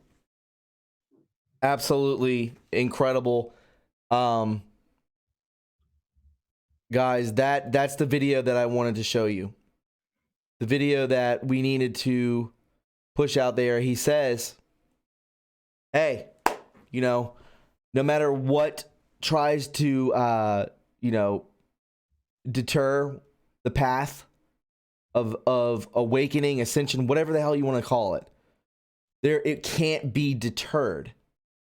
Absolutely incredible. Guys, that's the video that I wanted to show you. The video that we needed to push out there. He says, hey, no matter what tries to, deter the path of awakening, ascension, whatever the hell you want to call it, it can't be deterred.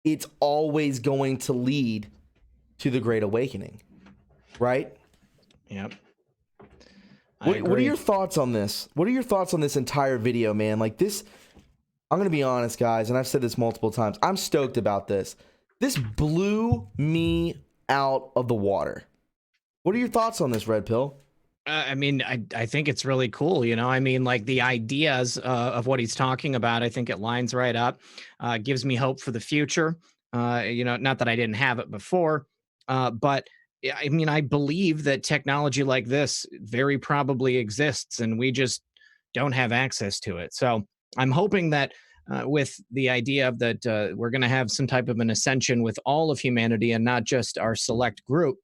It's always going to lead to the Great Awakening, right? Yep. What are your thoughts on this? What are your thoughts on this entire video, man? Like this, I'm going to be honest, guys, and I've said this multiple times. I'm stoked about this. This blew me out of the water. What are your thoughts on this, Red Pill? I mean, I think it's really cool. I mean, like the ideas of what he's talking about, I think it lines right up, gives me hope for the future. Not that I didn't have it before, but I mean, I believe that technology like this very probably exists and we just don't have access to it. So I'm hoping that with the idea of that we're going to have some type of an ascension with all of humanity and not just our select group,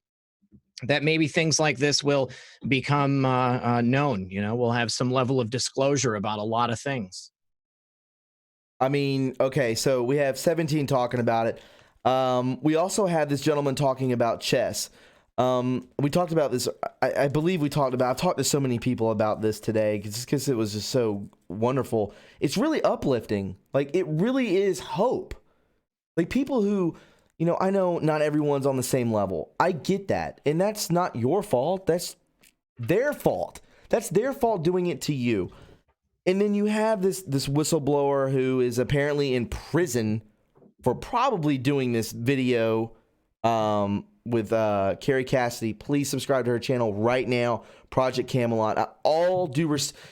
that maybe things like this will become known. We'll have some level of disclosure about a lot of things. I mean, okay, so we have 17 talking about it. We also had this gentleman talking about chess. We talked about this. I believe I've talked to so many people about this today because it was just so wonderful. It's really uplifting. Like, it really is hope. Like, people who, I know not everyone's on the same level. I get that. And that's not your fault. That's their fault. That's their fault doing it to you. And then you have this whistleblower who is apparently in prison for probably doing this video with Carrie Cassidy. Please subscribe to her channel right now, Project Camelot.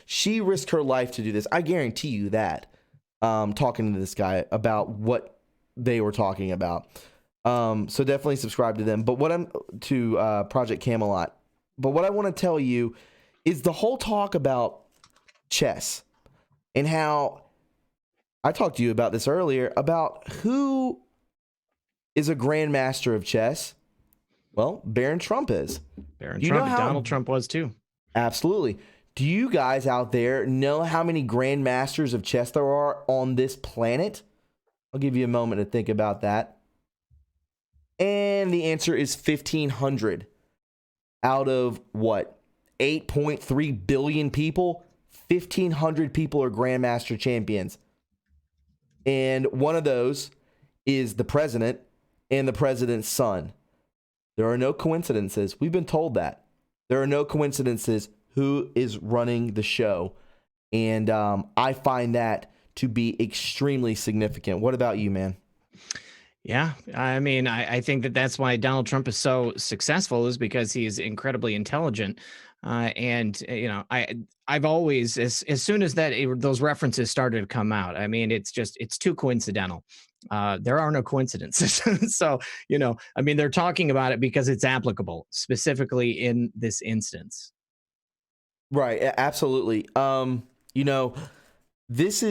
She risked her life to do this. I guarantee you that. Talking to this guy about what they were talking about. So definitely subscribe to them. But to Project Camelot. But what I want to tell you is the whole talk about chess and how I talked to you about this earlier about who is a grandmaster of chess. Well, Baron Trump is. Donald Trump was too. Absolutely. Do you guys out there know how many grandmasters of chess there are on this planet? I'll give you a moment to think about that. And the answer is 1,500 out of what? 8.3 billion people? 1,500 people are grandmaster champions. And one of those is the president and the president's son. There are no coincidences. We've been told that. There are no coincidences who is running the show. And I find that to be extremely significant. What about you, man? Yeah, I mean, I think that's why Donald Trump is so successful, is because he's incredibly intelligent. And I've always, as soon as those references started to come out, I mean, it's too coincidental. There are no coincidences. So, I mean, they're talking about it because it's applicable specifically in this instance. Right. Absolutely. This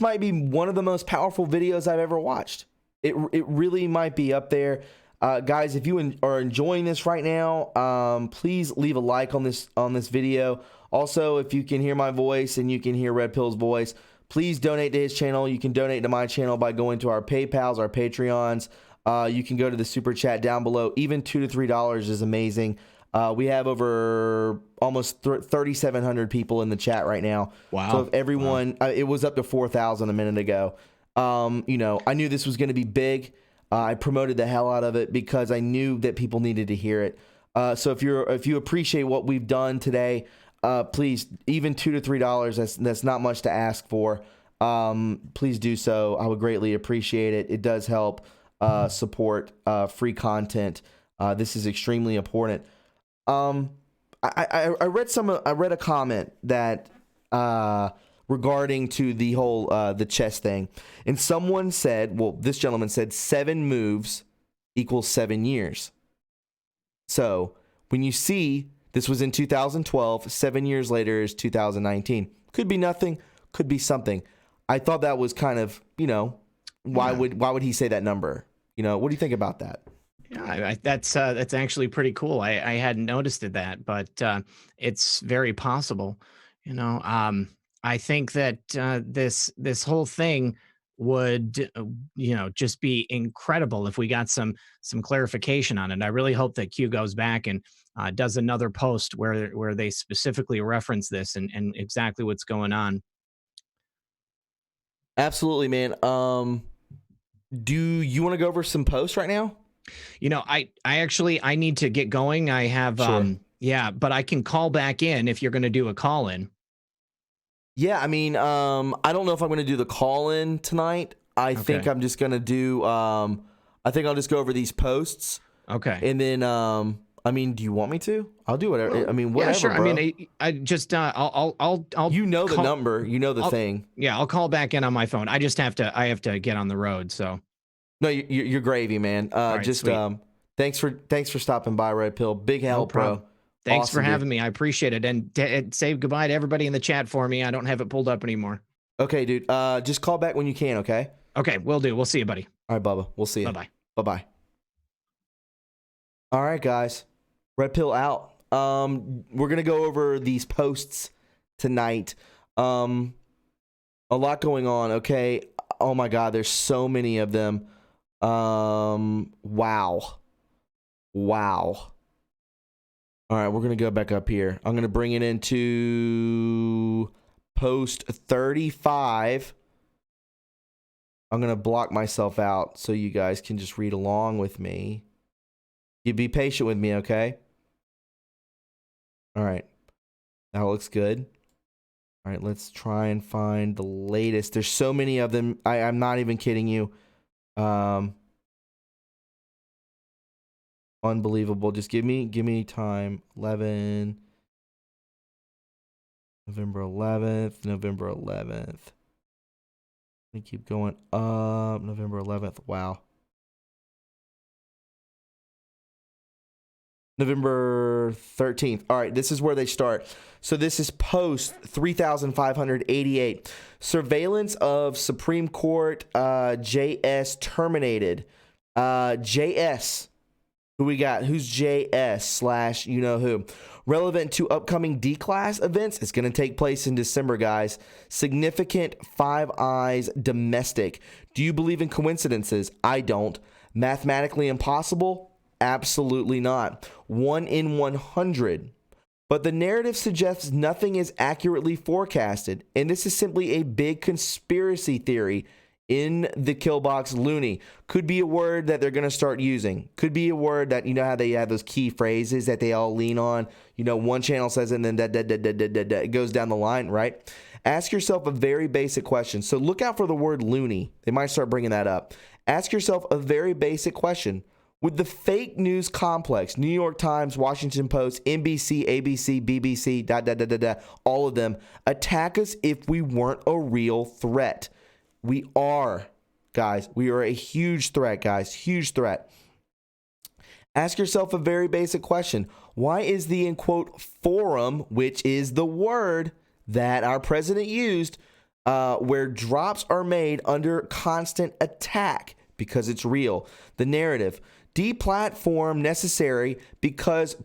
might be one of the most powerful videos I've ever watched. It really might be up there. Guys, if you are enjoying this right now, please leave a like on this video. Also, if you can hear my voice and you can hear Red Pill's voice, please donate to his channel. You can donate to my channel by going to our PayPals, our Patreons. You can go to the super chat down below. Even $2 to $3 is amazing. We have over almost 3,700 people in the chat right now. Wow. So if everyone, it was up to 4,000 a minute ago. I knew this was going to be big. I promoted the hell out of it because I knew that people needed to hear it. So if you appreciate what we've done today, please, even $2 to $3, that's not much to ask for. Please do so. I would greatly appreciate it. It does help support free content. This is extremely important. I read a comment that regarding to the whole the chess thing, and someone said, well, this gentleman said 7 moves equals 7 years. So when you see this was in 2012, 7 years later is 2019. Could be nothing, could be something. I thought that was kind of, why would he say that number? What do you think about that? Yeah, that's actually pretty cool. I hadn't noticed that, but it's very possible. I think that this whole thing would just be incredible if we got some clarification on it. I really hope that Q goes back and does another post where they specifically reference this and exactly what's going on. Absolutely, man. Do you want to go over some posts right now? I need to get going. I have Sure. But I can call back in if you're going to do a call in. Yeah, I mean, I don't know if I'm going to do the call in tonight. I think I'm just going to do I think I'll just go over these posts. Okay. And then I mean, do you want me to? I'll do whatever. I mean, whatever. Yeah, sure. Bro. I mean, I just I'll the number, the thing. Yeah, I'll call back in on my phone. I have to get on the road, so. No, you're gravy, man. Right, just sweet. thanks for stopping by, Red Pill. Big help, bro. Thanks awesome, for having me. I appreciate it. And say goodbye to everybody in the chat for me. I don't have it pulled up anymore. Okay, dude. Just call back when you can, okay? Okay, will do. We'll see you, buddy. All right, Bubba. We'll see you. Bye-bye. Bye-bye. All right, guys. Red Pill out. We're going to go over these posts tonight. A lot going on, okay? Oh, my God. There's so many of them. Wow. All right, we're going to go back up here. I'm going to bring it into post 35. I'm going to block myself out so you guys can just read along with me. You be patient with me, okay? All right. That looks good. All right, let's try and find the latest. There's so many of them. I'm not even kidding you. Unbelievable. Just give me time. November 11th. We keep going up. November 11th. Wow. November 13th. All right, this is where they start. So this is post 3,588. Surveillance of Supreme Court JS terminated. JS. Who we got? Who's JS / you know who? Relevant to upcoming D-Class events. It's going to take place in December, guys. Significant Five Eyes domestic. Do you believe in coincidences? I don't. Mathematically impossible? Absolutely not. 1 in 100. But the narrative suggests nothing is accurately forecasted, and this is simply a big conspiracy theory in the Killbox loony. Could be a word that they're going to start using. Could be a word that, you know how they have those key phrases that they all lean on. You know, one channel says it and then it goes down the line, right? Ask yourself a very basic question. So look out for the word loony. They might start bringing that up. Ask yourself a very basic question. Would the fake news complex, New York Times, Washington Post, NBC, ABC, BBC, all of them, attack us if we weren't a real threat? We are, guys. We are a huge threat, guys. Huge threat. Ask yourself a very basic question. Why is the, in quote, forum, which is the word that our president used, where drops are made under constant attack? Because it's real. The narrative. Deplatform necessary because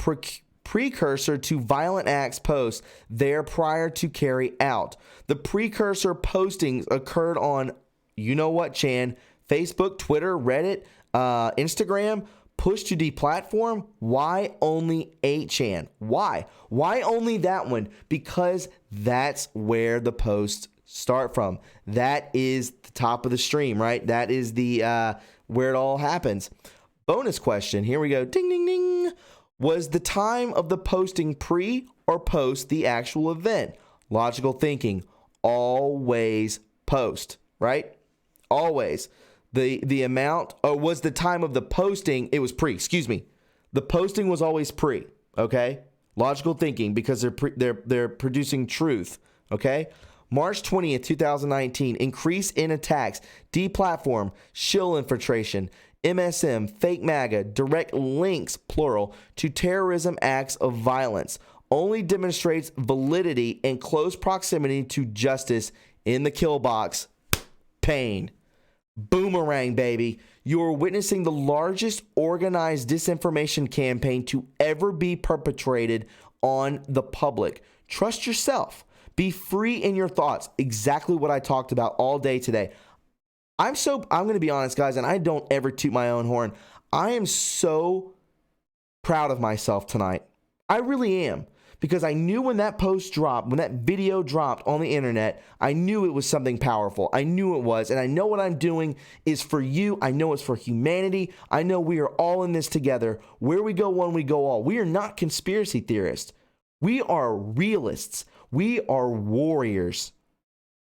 precursor to violent acts posts there prior to carry out. The precursor postings occurred on, you know what, Chan, Facebook, Twitter, Reddit, Instagram. Push to deplatform. Why only 8chan? Why? Why only that one? Because that's where the posts start from. That is the top of the stream, right? That is the where it all happens. Bonus question. Here we go. Ding, ding, ding. Was the time of the posting pre or post the actual event? Logical thinking. Always post, right? Always. The amount, or was the time of the posting, it was pre, excuse me. The posting was always pre, okay? Logical thinking, because they're producing truth, okay? March 20th, 2019, increase in attacks, deplatform, shill infiltration, MSM, fake MAGA, direct links, plural, to terrorism acts of violence, only demonstrates validity in close proximity to justice in the kill box. Pain. Boomerang, baby. You are witnessing the largest organized disinformation campaign to ever be perpetrated on the public. Trust yourself. Be free in your thoughts. Exactly what I talked about all day today. I'm going to be honest, guys, and I don't ever toot my own horn. I am so proud of myself tonight. I really am. Because I knew when that post dropped, when that video dropped on the internet, I knew it was something powerful. I knew it was. And I know what I'm doing is for you. I know it's for humanity. I know we are all in this together. Where we go one, we go all. We are not conspiracy theorists. We are realists. We are warriors.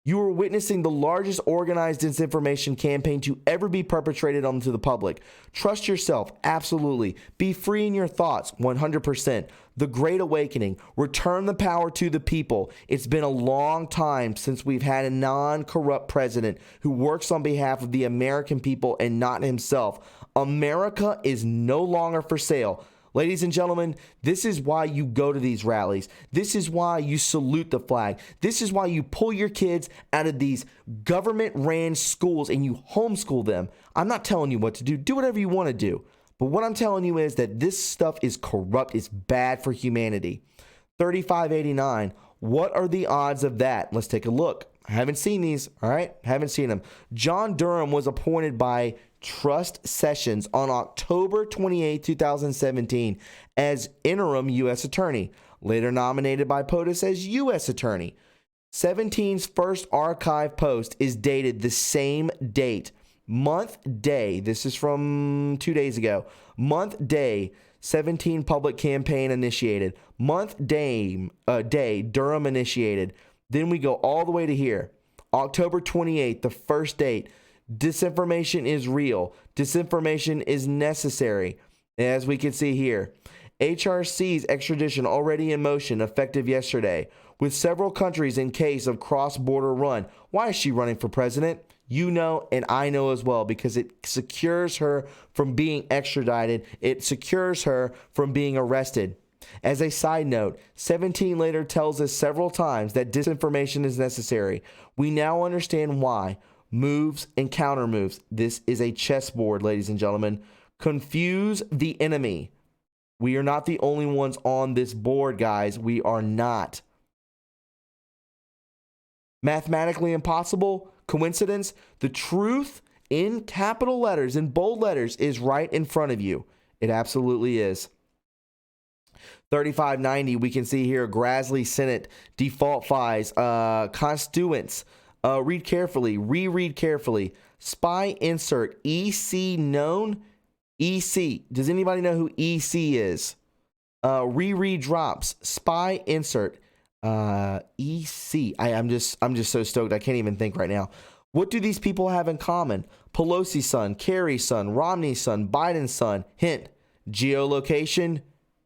You are witnessing the largest organized disinformation campaign to ever be perpetrated onto the public. Trust yourself, absolutely. Be free in your thoughts, 100%. The Great Awakening. Return the power to the people. It's been a long time since we've had a non-corrupt president who works on behalf of the American people and not himself. America is no longer for sale. Ladies and gentlemen, this is why you go to these rallies. This is why you salute the flag. This is why you pull your kids out of these government-ran schools and you homeschool them. I'm not telling you what to do. Do whatever you want to do. But what I'm telling you is that this stuff is corrupt. It's bad for humanity. 3589. What are the odds of that? Let's take a look. I haven't seen these. All right. Haven't seen them. John Durham was appointed by Trust Sessions on October 28, 2017 as interim U.S. attorney, later nominated by POTUS as U.S. attorney. 17's first archive post is dated the same date, month, day. This is from 2 days ago. Month, day, 17 public campaign initiated. Month, day, Durham initiated. Then we go all the way to here. October 28th, the first date. Disinformation is real. Disinformation is necessary. As we can see here, HRC's extradition already in motion, effective yesterday, with several countries in case of cross-border run. Why is she running for president? You know, and I know as well, because it secures her from being extradited. It secures her from being arrested. As a side note, 17 later tells us several times that disinformation is necessary. We now understand why. Moves and counter moves. This is a chessboard, ladies and gentlemen. Confuse the enemy. We are not the only ones on this board, guys. We are not. Mathematically impossible? Coincidence? The truth in capital letters, in bold letters, is right in front of you. It absolutely is. 3590, we can see here, Grassley Senate, default files, constituents. Read carefully, reread carefully. Spy insert, EC known, EC. Does anybody know who EC is? Reread drops, spy insert, EC. I'm just so stoked. I can't even think right now. What do these people have in common? Pelosi's son, Kerry's son, Romney's son, Biden's son. Hint, geolocation,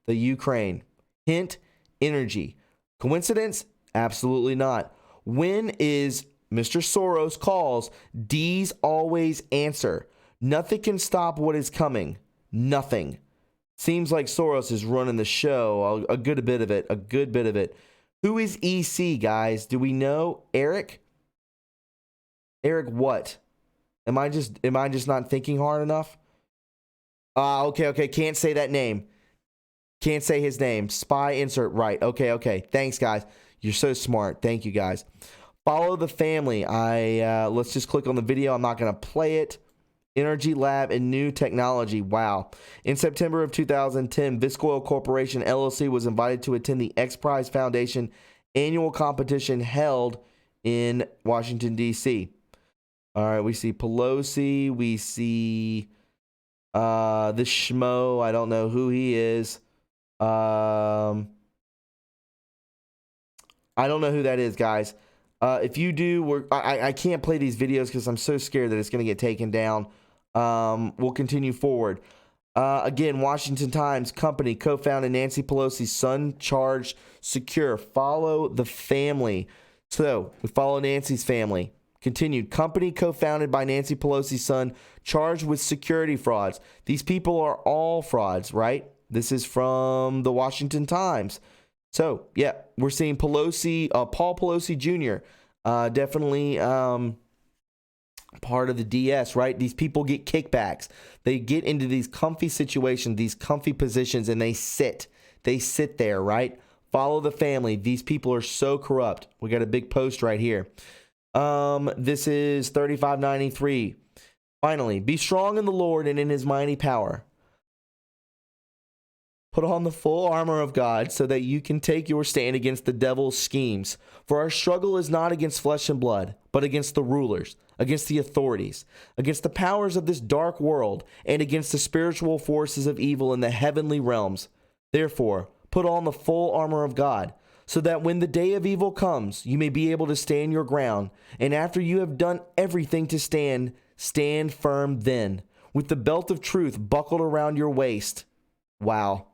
the Ukraine. Hint, energy. Coincidence? Absolutely not. When is Mr. Soros calls, D's always answer. Nothing can stop what is coming. Nothing. Seems like Soros is running the show, a good bit of it. Who is EC, guys? Do we know? Eric? Eric what? Am I just not thinking hard enough? Okay. Can't say that name. Can't say his name. Spy insert right. Okay. Thanks, guys. You're so smart. Thank you, guys. Follow the family. Let's just click on the video. I'm not going to play it. Energy Lab and New Technology. Wow. In September of 2010, Viscoil Corporation LLC was invited to attend the X Prize Foundation annual competition held in Washington, D.C. All right, we see Pelosi. We see the schmo. I don't know who he is. I don't know who that is, guys. If you do, I can't play these videos because I'm so scared that it's going to get taken down. We'll continue forward. Again, Washington Times company co-founded Nancy Pelosi's son charged secure. Follow the family. So we follow Nancy's family. Continued. Company co-founded by Nancy Pelosi's son charged with security frauds. These people are all frauds, right? This is from the Washington Times. So, yeah, we're seeing Pelosi, Paul Pelosi Jr., definitely part of the DS, right? These people get kickbacks. They get into these comfy situations, these comfy positions, and they sit. They sit there, right? Follow the family. These people are so corrupt. We got a big post right here. This is 3593. Finally, be strong in the Lord and in his mighty power. Put on the full armor of God so that you can take your stand against the devil's schemes. For our struggle is not against flesh and blood, but against the rulers, against the authorities, against the powers of this dark world, and against the spiritual forces of evil in the heavenly realms. Therefore, put on the full armor of God, so that when the day of evil comes, you may be able to stand your ground. And after you have done everything to stand, stand firm then, with the belt of truth buckled around your waist. Wow.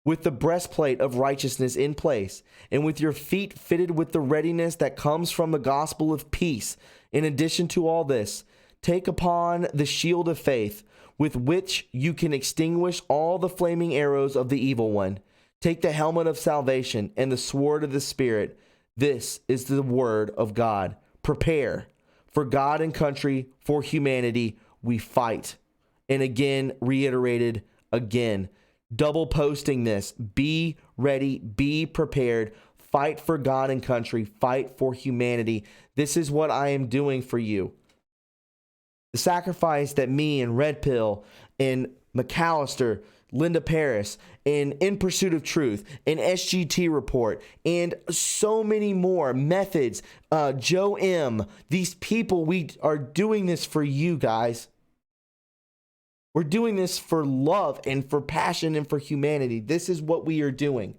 With the breastplate of righteousness in place, and with your feet fitted with the readiness that comes from the gospel of peace. In addition to all this, Take upon the shield of faith, with which you can extinguish all the flaming arrows of the evil one. Take the helmet of salvation and the sword of the Spirit. This is the word of God. Prepare. For God and country, for humanity, we fight. And again, reiterated again. Double posting this. Be ready. Be prepared. Fight for God and country. Fight for humanity. This is what I am doing for you. The sacrifice that me and Red Pill and McAllister, Linda Paris, and In Pursuit of Truth, and SGT Report, and so many more methods, Joe M. These people, we are doing this for you guys. We're doing this for love and for passion and for humanity. This is what we are doing.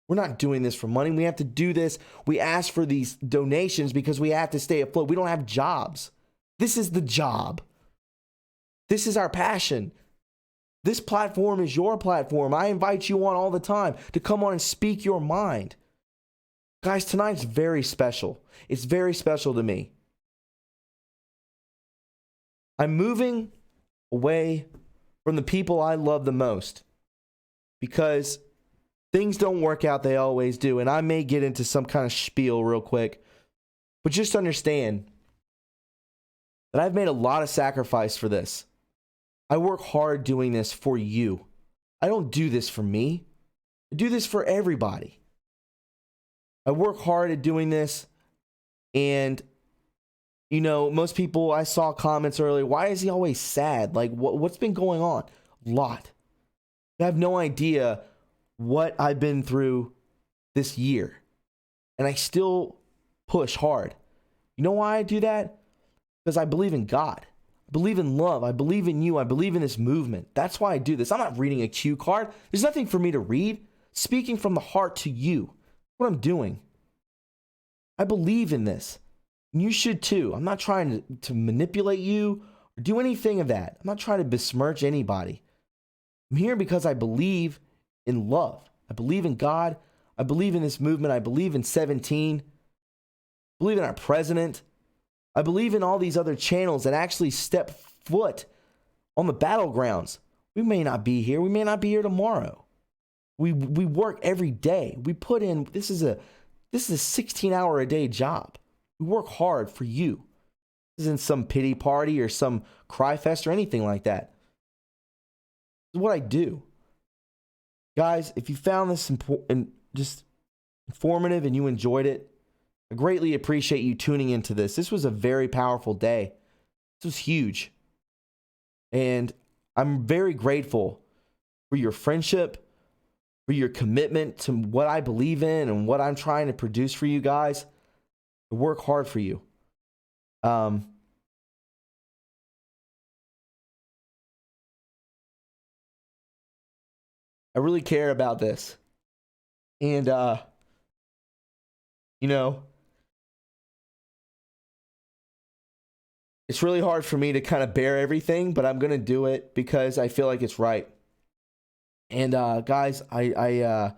We're not doing this for money. We have to do this. We ask for these donations because we have to stay afloat. We don't have jobs. This is the job. This is our passion. This platform is your platform. I invite you on all the time to come on and speak your mind. Guys, tonight's very special. It's very special to me. I'm moving away from the people I love the most because things don't work out. They always do. And I may get into some kind of spiel real quick, but just understand that I've made a lot of sacrifice for this. I work hard doing this for you. I don't do this for me. I do this for everybody. I work hard at doing this. And, you know, most people, I saw comments earlier, why is he always sad? Like, what's been going on? A lot. I have no idea what I've been through this year. And I still push hard. You know why I do that? Because I believe in God. I believe in love. I believe in you. I believe in this movement. That's why I do this. I'm not reading a cue card. There's nothing for me to read. Speaking from the heart to you. What I'm doing. I believe in this. And you should too. I'm not trying to manipulate you or do anything of that. I'm not trying to besmirch anybody. I'm here because I believe in love. I believe in God. I believe in this movement. I believe in 17. I believe in our president. I believe in all these other channels that actually step foot on the battlegrounds. We may not be here. We may not be here tomorrow. We work every day. We put in, this is a 16-hour a day job. We work hard for you. This isn't some pity party or some cry fest or anything like that. This is what I do. Guys, if you found this just informative and you enjoyed it, I greatly appreciate you tuning into this. This was a very powerful day. This was huge. And I'm very grateful for your friendship, for your commitment to what I believe in and what I'm trying to produce for you guys. I work hard for you. I really care about this. And, you know, it's really hard for me to kind of bear everything, but I'm going to do it because I feel like it's right. And guys, I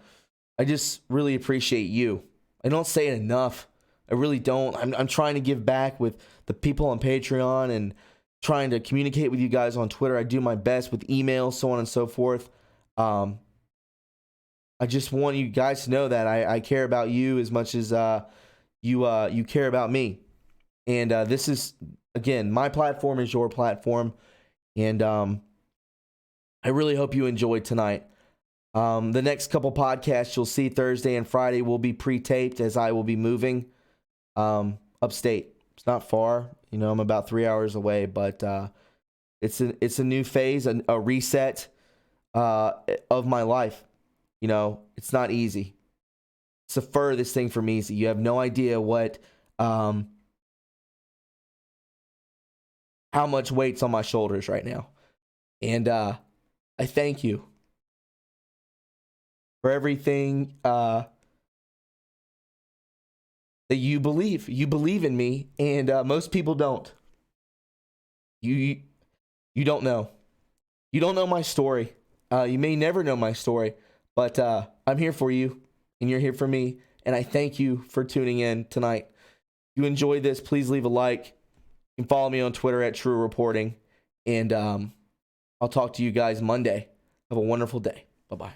just really appreciate you. I don't say it enough. I really don't. I'm trying to give back with the people on Patreon and trying to communicate with you guys on Twitter. I do my best with emails, so on and so forth. I just want you guys to know that I care about you as much as you care about me. And this is, again, my platform is your platform. And I really hope you enjoyed tonight. The next couple podcasts you'll see Thursday and Friday will be pre-taped as I will be moving upstate. It's not far. You know, I'm about 3 hours away, but it's a new phase, a reset of my life. You know, it's not easy. It's the furthest thing from easy. You have no idea what how much weight's on my shoulders right now. And I thank you for everything that you believe. You believe in me, and most people don't. You don't know. You don't know my story. You may never know my story, but I'm here for you, and you're here for me, and I thank you for tuning in tonight. If you enjoyed this, please leave a like, You can follow me on Twitter at TRUreporting. And I'll talk to you guys Monday. Have a wonderful day. Bye-bye.